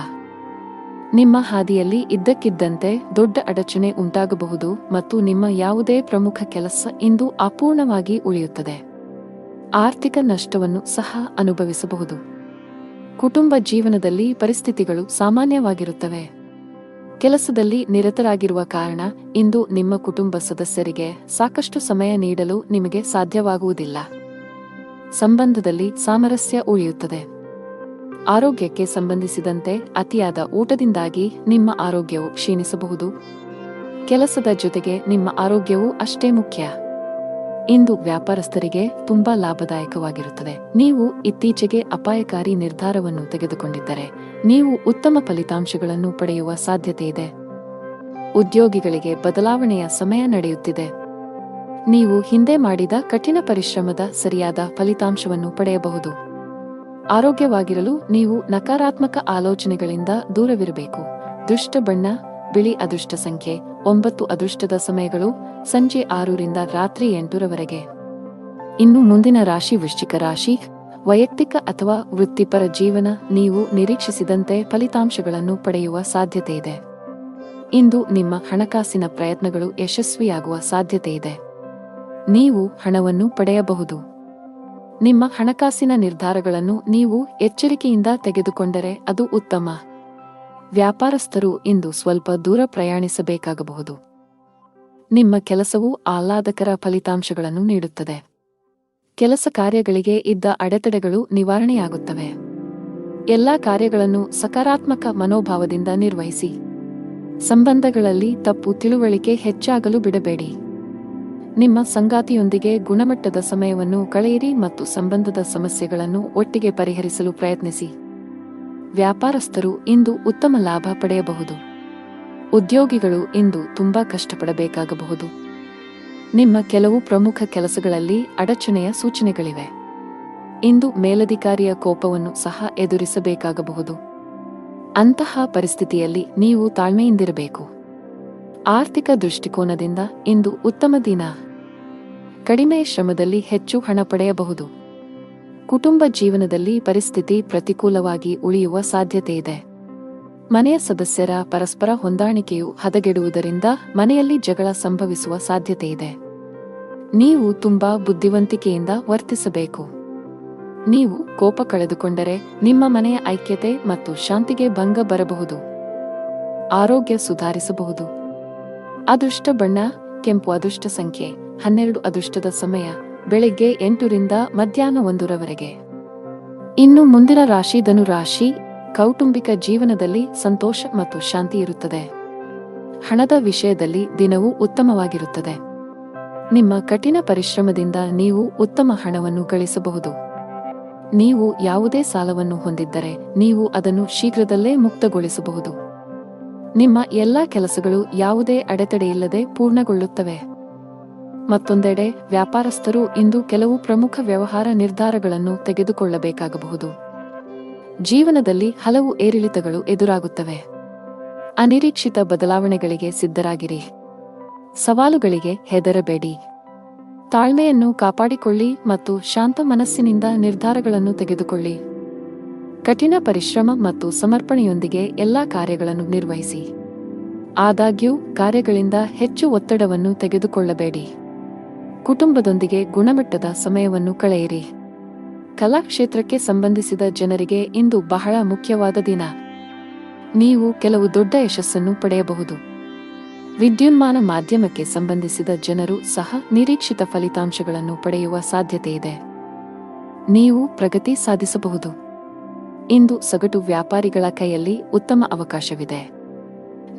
ನಿಮ್ಮ ಹಾದಿಯಲ್ಲಿ ಇದ್ದಕ್ಕಿದ್ದಂತೆ ದೊಡ್ಡ ಅಡಚಣೆ ಉಂಟಾಗಬಹುದು ಮತ್ತು ನಿಮ್ಮ ಯಾವುದೇ ಪ್ರಮುಖ ಕೆಲಸ ಇಂದು ಅಪೂರ್ಣವಾಗಿ ಉಳಿಯುತ್ತದೆ. ಆರ್ಥಿಕ ನಷ್ಟವನ್ನು ಸಹ ಅನುಭವಿಸಬಹುದು. ಕುಟುಂಬ ಜೀವನದಲ್ಲಿ ಪರಿಸ್ಥಿತಿಗಳು ಸಾಮಾನ್ಯವಾಗಿರುತ್ತವೆ. ಕೆಲಸದಲ್ಲಿ ನಿರತರಾಗಿರುವ ಕಾರಣ ಇಂದು ನಿಮ್ಮ ಕುಟುಂಬ ಸದಸ್ಯರಿಗೆ ಸಾಕಷ್ಟು ಸಮಯ ನೀಡಲು ನಿಮಗೆ ಸಾಧ್ಯವಾಗುವುದಿಲ್ಲ. ಸಂಬಂಧದಲ್ಲಿ ಸಾಮರಸ್ಯ ಉಳಿಯುತ್ತದೆ. ಆರೋಗ್ಯಕ್ಕೆ ಸಂಬಂಧಿಸಿದಂತೆ ಅತಿಯಾದ ಊಟದಿಂದಾಗಿ ನಿಮ್ಮ ಆರೋಗ್ಯವು ಕ್ಷೀಣಿಸಬಹುದು. ಕೆಲಸದ ಜೊತೆಗೆ ನಿಮ್ಮ ಆರೋಗ್ಯವೂ ಅಷ್ಟೇ ಮುಖ್ಯ. ಇಂದು ವ್ಯಾಪಾರಸ್ಥರಿಗೆ ತುಂಬಾ ಲಾಭದಾಯಕವಾಗಿರುತ್ತದೆ. ನೀವು ಇತ್ತೀಚೆಗೆ ಅಪಾಯಕಾರಿ ನಿರ್ಧಾರವನ್ನು ತೆಗೆದುಕೊಂಡಿದ್ದರೆ ನೀವು ಉತ್ತಮ ಫಲಿತಾಂಶಗಳನ್ನು ಪಡೆಯುವ ಸಾಧ್ಯತೆ ಇದೆ. ಉದ್ಯೋಗಿಗಳಿಗೆ ಬದಲಾವಣೆಯ ಸಮಯ ನಡೆಯುತ್ತಿದೆ. ನೀವು ಹಿಂದೆ ಮಾಡಿದ ಕಠಿಣ ಪರಿಶ್ರಮದ ಸರಿಯಾದ ಫಲಿತಾಂಶವನ್ನು ಪಡೆಯಬಹುದು. ಆರೋಗ್ಯವಾಗಿರಲು ನೀವು ನಕಾರಾತ್ಮಕ ಆಲೋಚನೆಗಳಿಂದ ದೂರವಿರಬೇಕು. ದುಷ್ಟ ಬಣ್ಣ ಬಿಳಿ. ಅದೃಷ್ಟ ಸಂಖ್ಯೆ 9. ಅದೃಷ್ಟದ ಸಮಯಗಳು ಸಂಜೆ 6 ರಿಂದ ರಾತ್ರಿ 8 ರವರೆಗೆ. ಇನ್ನು ಮುಂದಿನ ರಾಶಿ ವೃಶ್ಚಿಕ ರಾಶಿ. ವೈಯಕ್ತಿಕ ಅಥವಾ ವೃತ್ತಿಪರ ಜೀವನ. ನೀವು ನಿರೀಕ್ಷಿಸಿದಂತೆ ಫಲಿತಾಂಶಗಳನ್ನು ಪಡೆಯುವ ಸಾಧ್ಯತೆ ಇದೆ. ಇಂದು ನಿಮ್ಮ ಹಣಕಾಸಿನ ಪ್ರಯತ್ನಗಳು ಯಶಸ್ವಿಯಾಗುವ ಸಾಧ್ಯತೆ ಇದೆ. ನೀವು ಹಣವನ್ನು ಪಡೆಯಬಹುದು. ನಿಮ್ಮ ಹಣಕಾಸಿನ ನಿರ್ಧಾರಗಳನ್ನು ನೀವು ಎಚ್ಚರಿಕೆಯಿಂದ ತೆಗೆದುಕೊಂಡರೆ ಅದು ಉತ್ತಮ. ವ್ಯಾಪಾರಸ್ಥರು ಇಂದು ಸ್ವಲ್ಪ ದೂರ ಪ್ರಯಾಣಿಸಬೇಕಾಗಬಹುದು. ನಿಮ್ಮ ಕೆಲಸವು ಆಹ್ಲಾದಕರ ಫಲಿತಾಂಶಗಳನ್ನು ನೀಡುತ್ತದೆ. ಕೆಲಸ ಕಾರ್ಯಗಳಿಗೆ ಇದ್ದ ಅಡೆತಡೆಗಳು ನಿವಾರಣೆಯಾಗುತ್ತವೆ. ಎಲ್ಲಾ ಕಾರ್ಯಗಳನ್ನು ಸಕಾರಾತ್ಮಕ ಮನೋಭಾವದಿಂದ ನಿರ್ವಹಿಸಿ. ಸಂಬಂಧಗಳಲ್ಲಿ ತಪ್ಪು ತಿಳುವಳಿಕೆ ಹೆಚ್ಚಾಗಲು ಬಿಡಬೇಡಿ. ನಿಮ್ಮ ಸಂಗಾತಿಯೊಂದಿಗೆ ಗುಣಮಟ್ಟದ ಸಮಯವನ್ನು ಕಳೆಯಿರಿ ಮತ್ತು ಸಂಬಂಧದ ಸಮಸ್ಯೆಗಳನ್ನು ಒಟ್ಟಿಗೆ ಪರಿಹರಿಸಲು ಪ್ರಯತ್ನಿಸಿ. ವ್ಯಾಪಾರಸ್ಥರು ಇಂದು ಉತ್ತಮ ಲಾಭ ಪಡೆಯಬಹುದು. ಉದ್ಯೋಗಿಗಳು ಇಂದು ತುಂಬಾ ಕಷ್ಟಪಡಬೇಕಾಗಬಹುದು. ನಿಮ್ಮ ಕೆಲವು ಪ್ರಮುಖ ಕೆಲಸಗಳಲ್ಲಿ ಅಡಚಣೆಯ ಸೂಚನೆಗಳಿವೆ. ಇಂದು ಮೇಲಧಿಕಾರಿಯ ಕೋಪವನ್ನು ಸಹ ಎದುರಿಸಬೇಕಾಗಬಹುದು. ಅಂತಹ ಪರಿಸ್ಥಿತಿಯಲ್ಲಿ ನೀವು ತಾಳ್ಮೆಯಿಂದಿರಬೇಕು. ಆರ್ಥಿಕ ದೃಷ್ಟಿಕೋನದಿಂದ ಇಂದು ಉತ್ತಮ ದಿನ. ಕಡಿಮೆ ಶ್ರಮದಲ್ಲಿ ಹೆಚ್ಚು ಹಣ ಪಡೆಯಬಹುದು. ಕುಟುಂಬ ಜೀವನದಲ್ಲಿ ಪರಿಸ್ಥಿತಿ ಪ್ರತಿಕೂಲವಾಗಿ ಉಳಿಯುವ ಸಾಧ್ಯತೆ ಇದೆ. ಮನೆಯ ಸದಸ್ಯರ ಪರಸ್ಪರ ಹೊಂದಾಣಿಕೆಯು ಹದಗೆಡುವುದರಿಂದ ಮನೆಯಲ್ಲಿ ಜಗಳ ಸಂಭವಿಸುವ ಸಾಧ್ಯತೆ ಇದೆ. ನೀವು ತುಂಬಾ ಬುದ್ಧಿವಂತಿಕೆಯಿಂದ ವರ್ತಿಸಬೇಕು. ನೀವು ಕೋಪ ಕಳೆದುಕೊಂಡರೆ ನಿಮ್ಮ ಮನೆಯ ಐಕ್ಯತೆ ಮತ್ತು ಶಾಂತಿಗೆ ಭಂಗ ಬರಬಹುದು. ಆರೋಗ್ಯ ಸುಧಾರಿಸಬಹುದು. ಅದೃಷ್ಟ ಬಣ್ಣ ಕೆಂಪು. ಅದೃಷ್ಟ ಸಂಖ್ಯೆ 12. ಅದೃಷ್ಟದ ಸಮಯ ಬೆಳಗ್ಗೆ 8 ರಿಂದ ಮಧ್ಯಾಹ್ನ 1 ರವರೆಗೆ. ಇನ್ನು ಮುಂದಿನ ರಾಶಿ ಧನು ರಾಶಿ. ಕೌಟುಂಬಿಕ ಜೀವನದಲ್ಲಿ ಸಂತೋಷ ಮತ್ತು ಶಾಂತಿ ಇರುತ್ತದೆ. ಹಣದ ವಿಷಯದಲ್ಲಿ ದಿನವೂ ಉತ್ತಮವಾಗಿರುತ್ತದೆ. ನಿಮ್ಮ ಕಠಿಣ ಪರಿಶ್ರಮದಿಂದ ನೀವು ಉತ್ತಮ ಹಣವನ್ನು ಗಳಿಸಬಹುದು. ನೀವು ಯಾವುದೇ ಸಾಲವನ್ನು ಹೊಂದಿದ್ದರೆ ನೀವು ಅದನ್ನು ಶೀಘ್ರದಲ್ಲೇ ಮುಕ್ತಗೊಳಿಸಬಹುದು. ನಿಮ್ಮ ಎಲ್ಲಾ ಕೆಲಸಗಳು ಯಾವುದೇ ಅಡೆತಡೆಯಿಲ್ಲದೆ ಪೂರ್ಣಗೊಳ್ಳುತ್ತವೆ. ಮತ್ತೊಂದೆಡೆ ವ್ಯಾಪಾರಸ್ಥರು ಇಂದು ಕೆಲವು ಪ್ರಮುಖ ವ್ಯವಹಾರ ನಿರ್ಧಾರಗಳನ್ನು ತೆಗೆದುಕೊಳ್ಳಬೇಕಾಗಬಹುದು. ಜೀವನದಲ್ಲಿ ಹಲವು ಏರಿಳಿತಗಳು ಎದುರಾಗುತ್ತವೆ. ಅನಿರೀಕ್ಷಿತ ಬದಲಾವಣೆಗಳಿಗೆ ಸಿದ್ಧರಾಗಿರಿ. ಸವಾಲುಗಳಿಗೆ ಹೆದರಬೇಡಿ. ತಾಳ್ಮೆಯನ್ನು ಕಾಪಾಡಿಕೊಳ್ಳಿ ಮತ್ತು ಶಾಂತ ಮನಸ್ಸಿನಿಂದ ನಿರ್ಧಾರಗಳನ್ನು ತೆಗೆದುಕೊಳ್ಳಿ. ಕಠಿಣ ಪರಿಶ್ರಮ ಮತ್ತು ಸಮರ್ಪಣೆಯೊಂದಿಗೆ ಎಲ್ಲಾ ಕಾರ್ಯಗಳನ್ನು ನಿರ್ವಹಿಸಿ. ಆದಾಗ್ಯೂ ಕಾರ್ಯಗಳಿಂದ ಹೆಚ್ಚು ಒತ್ತಡವನ್ನು ತೆಗೆದುಕೊಳ್ಳಬೇಡಿ. ಕುಟುಂಬದೊಂದಿಗೆ ಗುಣಮಟ್ಟದ ಸಮಯವನ್ನು ಕಳೆಯಿರಿ. ಕಲಾ ಕ್ಷೇತ್ರಕ್ಕೆ ಸಂಬಂಧಿಸಿದ ಜನರಿಗೆ ಇಂದು ಬಹಳ ಮುಖ್ಯವಾದ ದಿನ. ನೀವು ಕೆಲವು ದೊಡ್ಡ ಯಶಸ್ಸನ್ನು ಪಡೆಯಬಹುದು. ವಿದ್ಯುನ್ಮಾನ ಮಾಧ್ಯಮಕ್ಕೆ ಸಂಬಂಧಿಸಿದ ಜನರು ಸಹ ನಿರೀಕ್ಷಿತ ಫಲಿತಾಂಶಗಳನ್ನು ಪಡೆಯುವ ಸಾಧ್ಯತೆಯಿದೆ. ನೀವು ಪ್ರಗತಿ ಸಾಧಿಸಬಹುದು. ಇಂದು ಸಗಟು ವ್ಯಾಪಾರಿಗಳ ಕೈಯಲ್ಲಿ ಉತ್ತಮ ಅವಕಾಶವಿದೆ.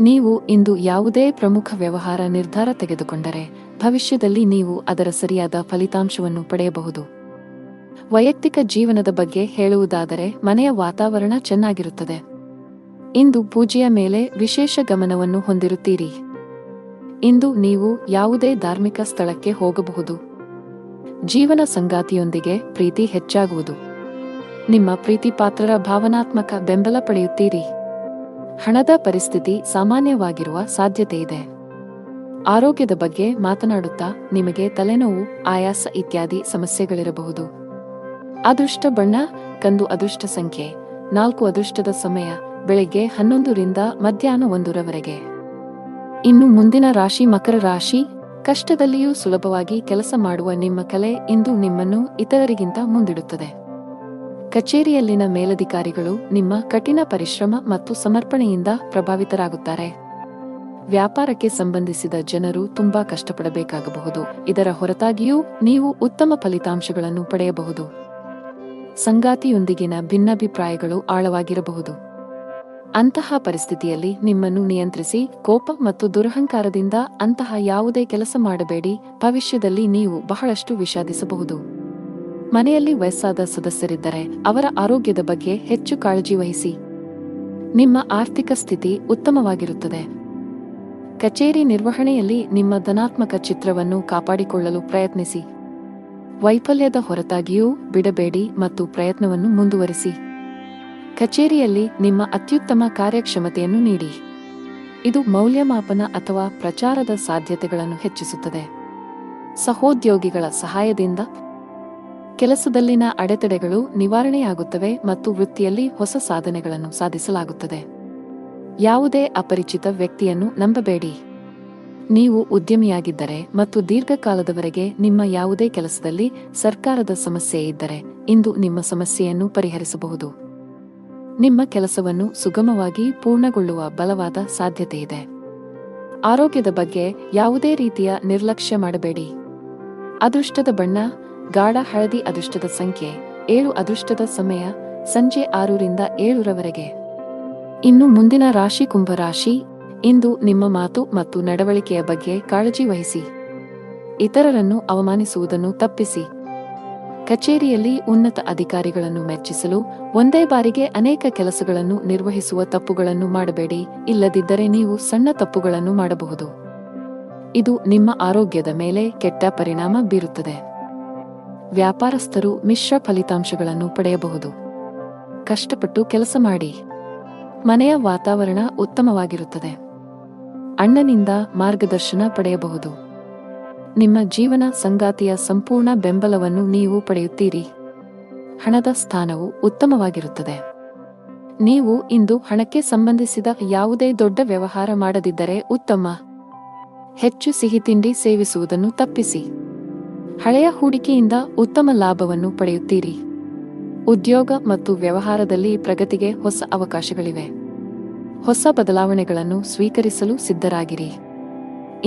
ನೀವು ಇಂದು ಯಾವುದೇ ಪ್ರಮುಖ ವ್ಯವಹಾರ ನಿರ್ಧಾರ ತೆಗೆದುಕೊಂಡರೆ ಭವಿಷ್ಯದಲ್ಲಿ ನೀವು ಅದರ ಸರಿಯಾದ ಫಲಿತಾಂಶವನ್ನು ಪಡೆಯಬಹುದು. ವೈಯಕ್ತಿಕ ಜೀವನದ ಬಗ್ಗೆ ಹೇಳುವುದಾದರೆ ಮನೆಯ ವಾತಾವರಣ ಚೆನ್ನಾಗಿರುತ್ತದೆ. ಇಂದು ಪೂಜೆಯ ಮೇಲೆ ವಿಶೇಷ ಗಮನವನ್ನು ಹೊಂದಿರುತ್ತೀರಿ. ಇಂದು ನೀವು ಯಾವುದೇ ಧಾರ್ಮಿಕ ಸ್ಥಳಕ್ಕೆ ಹೋಗಬಹುದು. ಜೀವನ ಸಂಗಾತಿಯೊಂದಿಗೆ ಪ್ರೀತಿ ಹೆಚ್ಚಾಗುವುದು. ನಿಮ್ಮ ಪ್ರೀತಿ ಪಾತ್ರರ ಭಾವನಾತ್ಮಕ ಬೆಂಬಲ ಪಡೆಯುತ್ತೀರಿ. ಹಣದ ಪರಿಸ್ಥಿತಿ ಸಾಮಾನ್ಯವಾಗಿರುವ ಸಾಧ್ಯತೆಯಿದೆ. ಆರೋಗ್ಯದ ಬಗ್ಗೆ ಮಾತನಾಡುತ್ತಾ ನಿಮಗೆ ತಲೆನೋವು, ಆಯಾಸ ಇತ್ಯಾದಿ ಸಮಸ್ಯೆಗಳಿರಬಹುದು. ಅದೃಷ್ಟ ಬಣ್ಣ ಕಂದು, ಅದೃಷ್ಟ ಸಂಖ್ಯೆ 4, ಅದೃಷ್ಟದ ಸಮಯ ಬೆಳಿಗ್ಗೆ 11 ರಿಂದ ಮಧ್ಯಾಹ್ನ 1 ರವರೆಗೆ. ಇನ್ನು ಮುಂದಿನ ರಾಶಿ ಮಕರ ರಾಶಿ. ಕಷ್ಟದಲ್ಲಿಯೂ ಸುಲಭವಾಗಿ ಕೆಲಸ ಮಾಡುವ ನಿಮ್ಮ ಕಲೆ ಇಂದು ನಿಮ್ಮನ್ನು ಇತರರಿಗಿಂತ ಮುಂದಿಡುತ್ತದೆ. ಕಚೇರಿಯಲ್ಲಿನ ಮೇಲಧಿಕಾರಿಗಳು ನಿಮ್ಮ ಕಠಿಣ ಪರಿಶ್ರಮ ಮತ್ತು ಸಮರ್ಪಣೆಯಿಂದ ಪ್ರಭಾವಿತರಾಗುತ್ತಾರೆ. ವ್ಯಾಪಾರಕ್ಕೆ ಸಂಬಂಧಿಸಿದ ಜನರು ತುಂಬಾ ಕಷ್ಟಪಡಬೇಕಾಗಬಹುದು. ಇದರ ಹೊರತಾಗಿಯೂ ನೀವು ಉತ್ತಮ ಫಲಿತಾಂಶಗಳನ್ನು ಪಡೆಯಬಹುದು. ಸಂಗಾತಿಯೊಂದಿಗಿನ ಭಿನ್ನಾಭಿಪ್ರಾಯಗಳು ಆಳವಾಗಿರಬಹುದು. ಅಂತಹ ಪರಿಸ್ಥಿತಿಯಲ್ಲಿ ನಿಮ್ಮನ್ನು ನಿಯಂತ್ರಿಸಿ, ಕೋಪ ಮತ್ತು ದುರಹಂಕಾರದಿಂದ ಅಂತಹ ಯಾವುದೇ ಕೆಲಸ ಮಾಡಬೇಡಿ. ಭವಿಷ್ಯದಲ್ಲಿ ನೀವು ಬಹಳಷ್ಟು ವಿಷಾದಿಸಬಹುದು. ಮನೆಯಲ್ಲಿ ವಯಸ್ಸಾದ ಸದಸ್ಯರಿದ್ದರೆ ಅವರ ಆರೋಗ್ಯದ ಬಗ್ಗೆ ಹೆಚ್ಚು ಕಾಳಜಿ ವಹಿಸಿ. ನಿಮ್ಮ ಆರ್ಥಿಕ ಸ್ಥಿತಿ ಉತ್ತಮವಾಗಿರುತ್ತದೆ. ಕಚೇರಿ ನಿರ್ವಹಣೆಯಲ್ಲಿ ನಿಮ್ಮ ಧನಾತ್ಮಕ ಚಿತ್ರವನ್ನು ಕಾಪಾಡಿಕೊಳ್ಳಲು ಪ್ರಯತ್ನಿಸಿ. ವೈಫಲ್ಯದ ಹೊರತಾಗಿಯೂ ಬಿಡಬೇಡಿ ಮತ್ತು ಪ್ರಯತ್ನವನ್ನು ಮುಂದುವರಿಸಿ. ಕಚೇರಿಯಲ್ಲಿ ನಿಮ್ಮ ಅತ್ಯುತ್ತಮ ಕಾರ್ಯಕ್ಷಮತೆಯನ್ನು ನೀಡಿ. ಇದು ಮೌಲ್ಯಮಾಪನ ಅಥವಾ ಪ್ರಚಾರದ ಸಾಧ್ಯತೆಗಳನ್ನು ಹೆಚ್ಚಿಸುತ್ತದೆ. ಸಹೋದ್ಯೋಗಿಗಳ ಸಹಾಯದಿಂದ ಕೆಲಸದಲ್ಲಿನ ಅಡೆತಡೆಗಳು ನಿವಾರಣೆಯಾಗುತ್ತವೆ ಮತ್ತು ವೃತ್ತಿಯಲ್ಲಿ ಹೊಸ ಸಾಧನೆಗಳನ್ನು ಸಾಧಿಸಲಾಗುತ್ತದೆ. ಯಾವುದೇ ಅಪರಿಚಿತ ವ್ಯಕ್ತಿಯನ್ನು ನಂಬಬೇಡಿ. ನೀವು ಉದ್ಯಮಿಯಾಗಿದ್ದರೆ ಮತ್ತು ದೀರ್ಘಕಾಲದವರೆಗೆ ನಿಮ್ಮ ಯಾವುದೇ ಕೆಲಸದಲ್ಲಿ ಸರ್ಕಾರದ ಸಮಸ್ಯೆ ಇದ್ದರೆ ಇಂದು ನಿಮ್ಮ ಸಮಸ್ಯೆಯನ್ನು ಪರಿಹರಿಸಬಹುದು. ನಿಮ್ಮ ಕೆಲಸವನ್ನು ಸುಗಮವಾಗಿ ಪೂರ್ಣಗೊಳ್ಳುವ ಬಲವಾದ ಸಾಧ್ಯತೆಯಿದೆ. ಆರೋಗ್ಯದ ಬಗ್ಗೆ ಯಾವುದೇ ರೀತಿಯ ನಿರ್ಲಕ್ಷ್ಯ ಮಾಡಬೇಡಿ. ಅದೃಷ್ಟದ ಬಣ್ಣ ಗಾಢ ಹಳದಿ, ಅದೃಷ್ಟದ ಸಂಖ್ಯೆ 7, ಅದೃಷ್ಟದ ಸಮಯ ಸಂಜೆ 6 ರಿಂದ 7 ರವರೆಗೆ. ಇನ್ನು ಮುಂದಿನ ರಾಶಿ ಕುಂಭರಾಶಿ. ಇಂದು ನಿಮ್ಮ ಮಾತು ಮತ್ತು ನಡವಳಿಕೆಯ ಬಗ್ಗೆ ಕಾಳಜಿ ವಹಿಸಿ. ಇತರರನ್ನು ಅವಮಾನಿಸುವುದನ್ನು ತಪ್ಪಿಸಿ. ಕಚೇರಿಯಲ್ಲಿ ಉನ್ನತ ಅಧಿಕಾರಿಗಳನ್ನು ಮೆಚ್ಚಿಸಲು ಒಂದೇ ಬಾರಿಗೆ ಅನೇಕ ಕೆಲಸಗಳನ್ನು ನಿರ್ವಹಿಸುವ ತಪ್ಪುಗಳನ್ನು ಮಾಡಬೇಡಿ. ಇಲ್ಲದಿದ್ದರೆ ನೀವು ಸಣ್ಣ ತಪ್ಪುಗಳನ್ನು ಮಾಡಬಹುದು. ಇದು ನಿಮ್ಮ ಆರೋಗ್ಯದ ಮೇಲೆ ಕೆಟ್ಟ ಪರಿಣಾಮ ಬೀರುತ್ತದೆ. ವ್ಯಾಪಾರಸ್ಥರು ಮಿಶ್ರ ಫಲಿತಾಂಶಗಳನ್ನು ಪಡೆಯಬಹುದು. ಕಷ್ಟಪಟ್ಟು ಕೆಲಸ ಮಾಡಿ. ಮನೆಯ ವಾತಾವರಣ ಉತ್ತಮವಾಗಿರುತ್ತದೆ. ಅಣ್ಣನಿಂದ ಮಾರ್ಗದರ್ಶನ ಪಡೆಯಬಹುದು. ನಿಮ್ಮ ಜೀವನ ಸಂಗಾತಿಯ ಸಂಪೂರ್ಣ ಬೆಂಬಲವನ್ನು ನೀವು ಪಡೆಯುತ್ತೀರಿ. ಹಣದ ಸ್ಥಾನವು ಉತ್ತಮವಾಗಿರುತ್ತದೆ. ನೀವು ಇಂದು ಹಣಕ್ಕೆ ಸಂಬಂಧಿಸಿದ ಯಾವುದೇ ದೊಡ್ಡ ವ್ಯವಹಾರ ಮಾಡದಿದ್ದರೆ ಉತ್ತಮ. ಹೆಚ್ಚು ಸಿಹಿತಿಂಡಿ ಸೇವಿಸುವುದನ್ನು ತಪ್ಪಿಸಿ. ಹಳೆಯ ಹೂಡಿಕೆಯಿಂದ ಉತ್ತಮ ಲಾಭವನ್ನು ಪಡೆಯುತ್ತೀರಿ. ಉದ್ಯೋಗ ಮತ್ತು ವ್ಯವಹಾರದಲ್ಲಿ ಪ್ರಗತಿಗೆ ಹೊಸ ಅವಕಾಶಗಳಿವೆ. ಹೊಸ ಬದಲಾವಣೆಗಳನ್ನು ಸ್ವೀಕರಿಸಲು ಸಿದ್ಧರಾಗಿರಿ.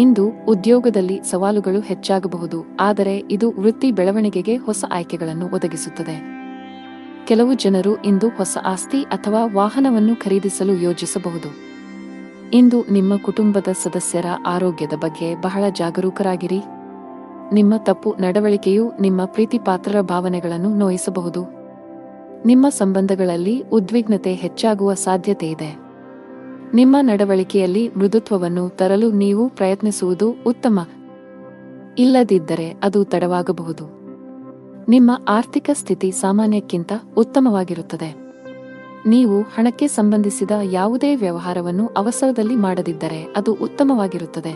ಇಂದು ಉದ್ಯೋಗದಲ್ಲಿ ಸವಾಲುಗಳು ಹೆಚ್ಚಾಗಬಹುದು, ಆದರೆ ಇದು ವೃತ್ತಿ ಬೆಳವಣಿಗೆಗೆ ಹೊಸ ಆಯ್ಕೆಗಳನ್ನು ಒದಗಿಸುತ್ತದೆ. ಕೆಲವು ಜನರು ಇಂದು ಹೊಸ ಆಸ್ತಿ ಅಥವಾ ವಾಹನವನ್ನು ಖರೀದಿಸಲು ಯೋಜಿಸಬಹುದು. ಇಂದು ನಿಮ್ಮ ಕುಟುಂಬದ ಸದಸ್ಯರ ಆರೋಗ್ಯದ ಬಗ್ಗೆ ಬಹಳ ಜಾಗರೂಕರಾಗಿರಿ. ನಿಮ್ಮ ತಪ್ಪು ನಡವಳಿಕೆಯು ನಿಮ್ಮ ಪ್ರೀತಿಪಾತ್ರರ ಭಾವನೆಗಳನ್ನು ನೋಯಿಸಬಹುದು. ನಿಮ್ಮ ಸಂಬಂಧಗಳಲ್ಲಿ ಉದ್ವಿಗ್ನತೆ ಹೆಚ್ಚಾಗುವ ಸಾಧ್ಯತೆಯಿದೆ. ನಿಮ್ಮ ನಡವಳಿಕೆಯಲ್ಲಿ ಮೃದುತ್ವವನ್ನು ತರಲು ನೀವು ಪ್ರಯತ್ನಿಸುವುದು ಉತ್ತಮ. ಇಲ್ಲದಿದ್ದರೆ ಅದು ತಡವಾಗಬಹುದು. ನಿಮ್ಮ ಆರ್ಥಿಕ ಸ್ಥಿತಿ ಸಾಮಾನ್ಯಕ್ಕಿಂತ ಉತ್ತಮವಾಗಿರುತ್ತದೆ. ನೀವು ಹಣಕ್ಕೆ ಸಂಬಂಧಿಸಿದ ಯಾವುದೇ ವ್ಯವಹಾರವನ್ನು ಅವಸರದಲ್ಲಿ ಮಾಡದಿದ್ದರೆ ಅದು ಉತ್ತಮವಾಗಿರುತ್ತದೆ.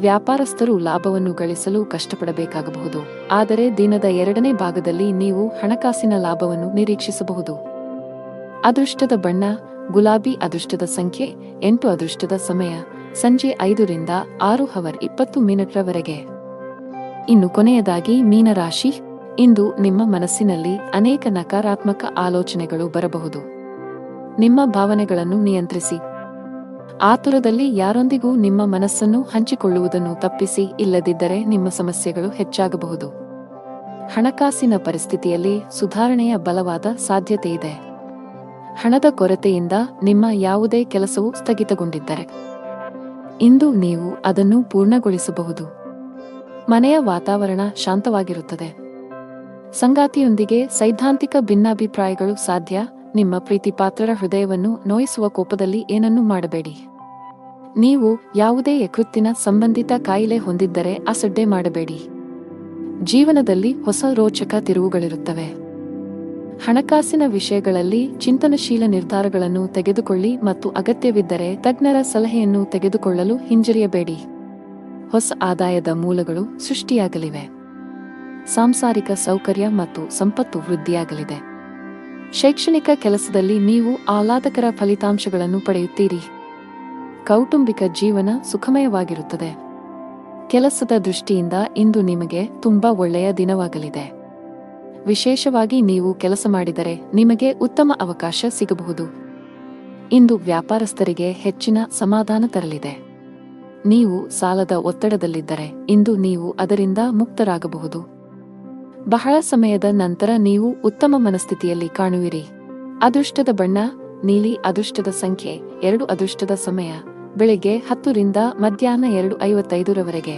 ವ್ಯಾಪಾರಸ್ಥರು ಲಾಭವನ್ನು ಗಳಿಸಲು ಕಷ್ಟಪಡಬೇಕಾಗಬಹುದು, ಆದರೆ ದಿನದ 2ನೇ ಭಾಗದಲ್ಲಿ ನೀವು ಹಣಕಾಸಿನ ಲಾಭವನ್ನು ನಿರೀಕ್ಷಿಸಬಹುದು. ಅದೃಷ್ಟದ ಬಣ್ಣ ಗುಲಾಬಿ, ಅದೃಷ್ಟದ ಸಂಖ್ಯೆ 8, ಅದೃಷ್ಟದ ಸಮಯ ಸಂಜೆ 5 ರಿಂದ 6:20 ರವರೆಗೆ. ಇನ್ನು ಕೊನೆಯದಾಗಿ ಮೀನರಾಶಿ. ಇಂದು ನಿಮ್ಮ ಮನಸ್ಸಿನಲ್ಲಿ ಅನೇಕ ನಕಾರಾತ್ಮಕ ಆಲೋಚನೆಗಳು ಬರಬಹುದು. ನಿಮ್ಮ ಭಾವನೆಗಳನ್ನು ನಿಯಂತ್ರಿಸಿ. ಆತುರದಲ್ಲಿ ಯಾರೊಂದಿಗೂ ನಿಮ್ಮ ಮನಸ್ಸನ್ನು ಹಂಚಿಕೊಳ್ಳುವುದನ್ನು ತಪ್ಪಿಸಿ. ಇಲ್ಲದಿದ್ದರೆ ನಿಮ್ಮ ಸಮಸ್ಯೆಗಳು ಹೆಚ್ಚಾಗಬಹುದು. ಹಣಕಾಸಿನ ಪರಿಸ್ಥಿತಿಯಲ್ಲಿ ಸುಧಾರಣೆಯ ಬಲವಾದ ಸಾಧ್ಯತೆಯಿದೆ. ಹಣದ ಕೊರತೆಯಿಂದ ನಿಮ್ಮ ಯಾವುದೇ ಕೆಲಸವು ಸ್ಥಗಿತಗೊಂಡಿದ್ದರೆ ಇಂದು ನೀವು ಅದನ್ನು ಪೂರ್ಣಗೊಳಿಸಬಹುದು. ಮನೆಯ ವಾತಾವರಣ ಶಾಂತವಾಗಿರುತ್ತದೆ. ಸಂಗಾತಿಯೊಂದಿಗೆ ಸೈದ್ಧಾಂತಿಕ ಭಿನ್ನಾಭಿಪ್ರಾಯಗಳು ಸಾಧ್ಯ. ನಿಮ್ಮ ಪ್ರೀತಿಪಾತ್ರರ ಹೃದಯವನ್ನು ನೋಯಿಸುವ ಕೋಪದಲ್ಲಿ ಏನನ್ನೂ ಮಾಡಬೇಡಿ. ನೀವು ಯಾವುದೇ ಯಕೃತ್ತಿನ ಸಂಬಂಧಿತ ಕಾಯಿಲೆ ಹೊಂದಿದ್ದರೆ ಅಸಡ್ಡೆ ಮಾಡಬೇಡಿ. ಜೀವನದಲ್ಲಿ ಹೊಸ ರೋಚಕ ತಿರುವುಗಳಿರುತ್ತವೆ. ಹಣಕಾಸಿನ ವಿಷಯಗಳಲ್ಲಿ ಚಿಂತನಶೀಲ ನಿರ್ಧಾರಗಳನ್ನು ತೆಗೆದುಕೊಳ್ಳಿ ಮತ್ತು ಅಗತ್ಯವಿದ್ದರೆ ತಜ್ಞರ ಸಲಹೆಯನ್ನು ತೆಗೆದುಕೊಳ್ಳಲು ಹಿಂಜರಿಯಬೇಡಿ. ಹೊಸ ಆದಾಯದ ಮೂಲಗಳು ಸೃಷ್ಟಿಯಾಗಲಿವೆ. ಸಾಂಸಾರಿಕ ಸೌಕರ್ಯ ಮತ್ತು ಸಂಪತ್ತು ವೃದ್ಧಿಯಾಗಲಿದೆ. ಶೈಕ್ಷಣಿಕ ಕೆಲಸದಲ್ಲಿ ನೀವು ಆಹ್ಲಾದಕರ ಫಲಿತಾಂಶಗಳನ್ನು ಪಡೆಯುತ್ತೀರಿ. ಕೌಟುಂಬಿಕ ಜೀವನ ಸುಖಮಯವಾಗಿರುತ್ತದೆ. ಕೆಲಸದ ದೃಷ್ಟಿಯಿಂದ ಇಂದು ನಿಮಗೆ ತುಂಬಾ ಒಳ್ಳೆಯ ದಿನವಾಗಲಿದೆ. ವಿಶೇಷವಾಗಿ ನೀವು ಕೆಲಸ ಮಾಡಿದರೆ ನಿಮಗೆ ಉತ್ತಮ ಅವಕಾಶ ಸಿಗಬಹುದು. ಇಂದು ವ್ಯಾಪಾರಸ್ಥರಿಗೆ ಹೆಚ್ಚಿನ ಸಮಾಧಾನ ತರಲಿದೆ. ನೀವು ಸಾಲದ ಒತ್ತಡದಲ್ಲಿದ್ದರೆ ಇಂದು ನೀವು ಅದರಿಂದ ಮುಕ್ತರಾಗಬಹುದು. ಬಹಳ ಸಮಯದ ನಂತರ ನೀವು ಉತ್ತಮ ಮನಸ್ಥಿತಿಯಲ್ಲಿ ಕಾಣುವಿರಿ. ಅದೃಷ್ಟದ ಬಣ್ಣ ನೀಲಿ. ಅದೃಷ್ಟದ ಸಂಖ್ಯೆ 2. ಅದೃಷ್ಟದ ಸಮಯ ಬೆಳಿಗ್ಗೆ 10 ರಿಂದ ಮಧ್ಯಾಹ್ನ 2:55 ರವರೆಗೆ.